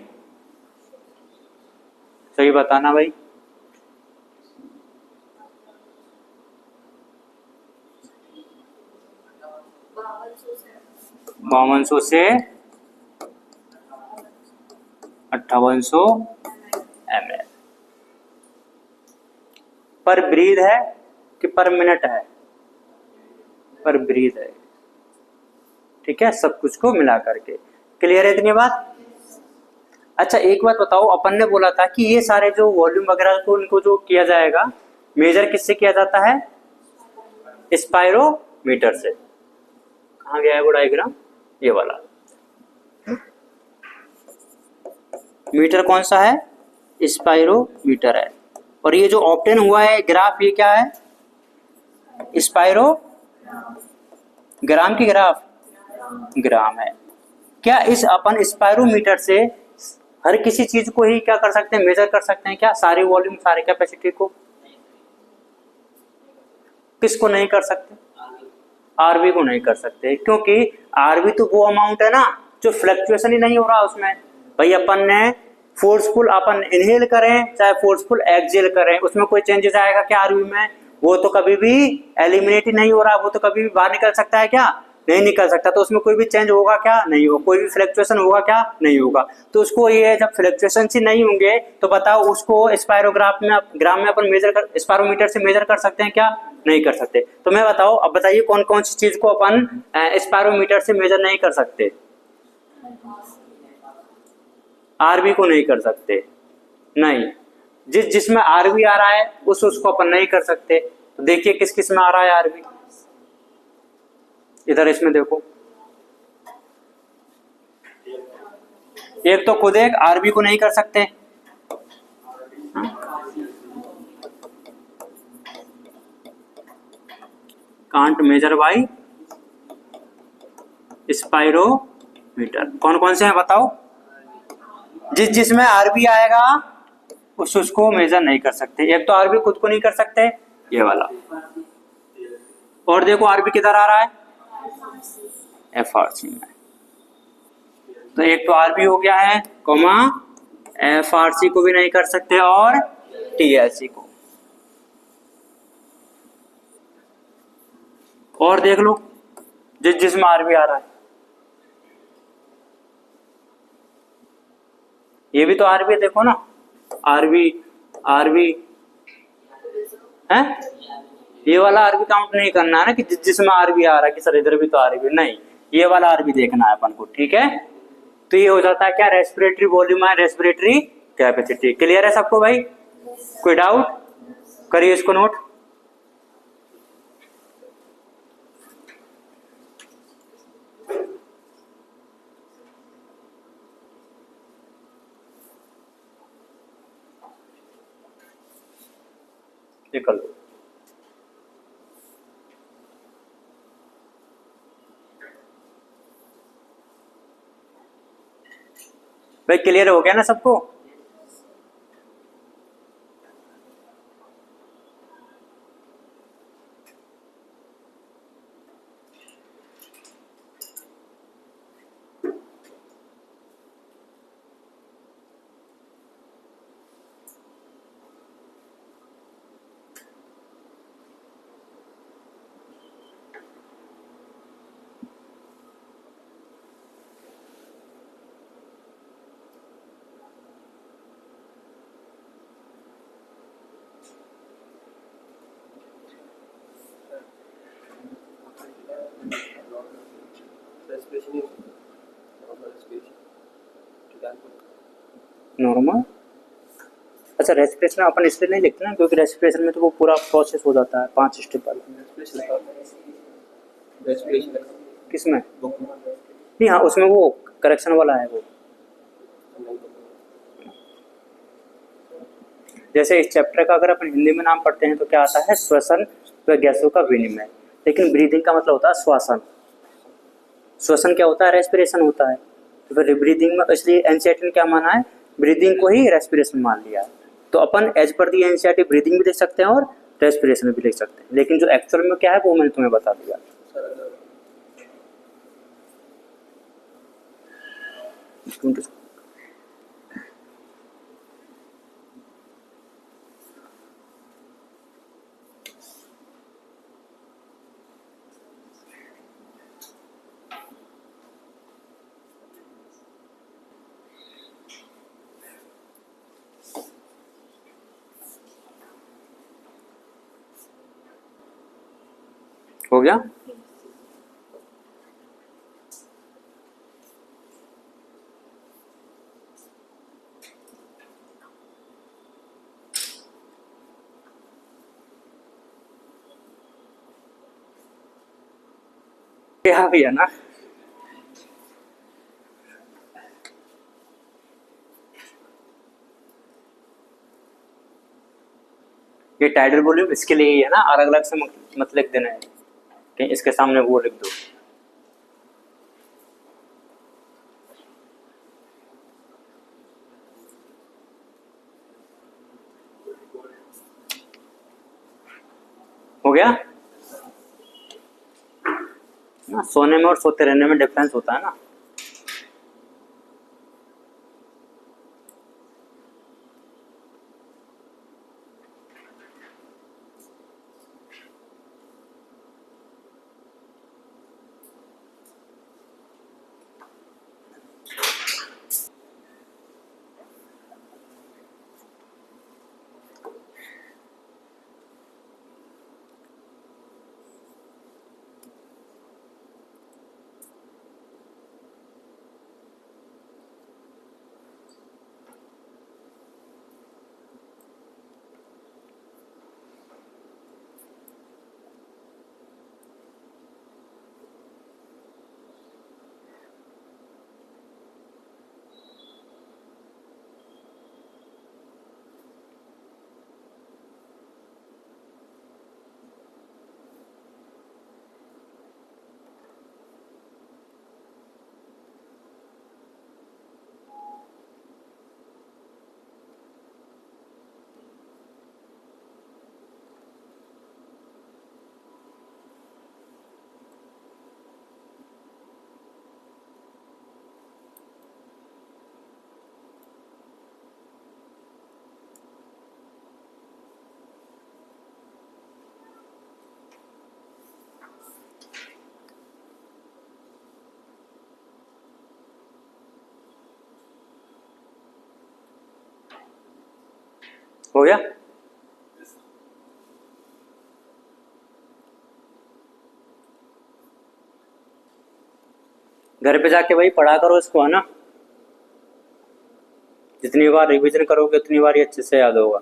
सही बताना भाई। बावन सौ से 5800 ml पर ब्रीथ है कि पर मिनट है, पर ब्रीथ है, ठीक है, सब कुछ को मिला करके। क्लियर है इतनी बात। अच्छा एक बात बताओ, अपन ने बोला था कि ये सारे जो वॉल्यूम वगैरह को इनको जो किया जाएगा, मेजर किससे किया जाता है, स्पायरोमीटर से। कहाँ गया है वो डायग्राम, ये वाला मीटर कौन सा है, स्पायरोमीटर है। और ये जो ऑब्टेन हुआ है ग्राफ, ये क्या है, स्पायरो ग्राम की ग्राफ, ग्राम है। क्या इस अपन स्पायरोमीटर से हर किसी चीज को ही क्या कर सकते हैं, मेजर कर सकते हैं क्या, सारे वॉल्यूम सारे कैपेसिटी को, किसको नहीं कर सकते, आरबी को नहीं कर सकते, क्योंकि आरबी तो वो अमाउंट है ना जो फ्लक्चुएशन ही नहीं हो रहा उसमें। भाई अपन ने फोर्सफुल अपन इनहेल करें चाहे फोर्सफुल एक्सहेल करें, उसमें कोई चेंजेस आएगा क्या आरबी में, वो तो कभी भी एलिमिनेट ही नहीं हो रहा, वो तो कभी भी बाहर निकल सकता है क्या, नहीं निकल सकता। तो उसमें कोई भी चेंज होगा क्या, नहीं होगा, कोई भी फ्लक्चुएशन होगा क्या, नहीं होगा। तो उसको ये जब फ्लक्चुएशन ही नहीं होंगे तो बताओ उसको स्पायरोग्राफ में, ग्राम में अपन मेजर कर, स्पायरोमीटर से मेजर कर सकते हैं क्या, नहीं कर सकते। तो मैं बताओ, अब बताइए कौन कौन सी चीज को अपन स्पायरोमीटर से मेजर नहीं कर सकते, आरबी को नहीं कर सकते, नहीं, जिसमें आरबी आ रहा है उसको अपन नहीं कर सकते। तो देखिए किस किस में आ रहा है आरबी, इधर इसमें देखो, एक तो खुद एक आरबी को नहीं कर सकते, कांट मेजर बाय स्पायरोमीटर। कौन कौन से हैं बताओ, जिसमें आरबी आएगा उसको मेजर नहीं कर सकते। एक तो आरबी खुद को नहीं कर सकते, ये वाला, और देखो आरबी किधर आ रहा है, एफआरसी में। तो एक तो आरबी हो गया है, कॉमा एफआरसी को भी नहीं कर सकते, और टीएलसी को। और देख लो जिसमें आरबी आ रहा है, ये भी तो आरबी देखो ना, आरबी आरबी है, ये वाला आरबी काउंट नहीं करना है ना कि जिसमें आरबी आ रहा है कि सर इधर भी तो आरबी, नहीं, ये वाला आरबी देखना है अपन को, ठीक है। तो ये हो जाता है क्या, रेस्पिरेटरी वॉल्यूम है, रेस्पिरेटरी कैपेसिटी। क्लियर है सबको भाई, कोई डाउट, करिए इसको नोट। कर लो, भाई क्लियर हो गया ना सबको। नॉर्मल। अच्छा रेस्पिरेशन अपन इसलिए नहीं लिखते ना क्योंकि रेस्पिरेशन में तो वो पूरा प्रोसेस हो जाता है 5 स्टेप वाला। किसमें? नहीं हाँ उसमें वो करेक्शन वाला है वो। जैसे इस चैप्टर का अगर अपन हिंदी में नाम पढ़ते हैं तो क्या आता है, श्वसन व गैसों का विनिमय। लेकिन ब्रीदिंग का मतलब होता है श्वासन। श्वसन क्या होता है, रेस्पिरेशन होता है। तो फिर ब्रीदिंग में इसलिए एनसीईआरटी ने क्या माना है, ब्रीदिंग को ही रेस्पिरेशन मान लिया है। तो अपन एज पर दी एनसीईआरटी ब्रीदिंग भी देख सकते हैं और रेस्पिरेशन भी देख सकते हैं, लेकिन जो एक्चुअल में क्या है वो मैंने तुम्हें बता दिया। हो गया। क्या भी है ना, ये टाइटल वॉल्यूम इसके लिए ही है ना, अलग अलग से मत लिख देना है कि इसके सामने वो लिख दो। हो गया ना, सोने में और सोते रहने में डिफरेंस होता है ना। हो गया। घर पे जाके वही पढ़ा करो इसको, है ना। जितनी बार रिवीजन करोगे उतनी बार ये अच्छे से याद होगा।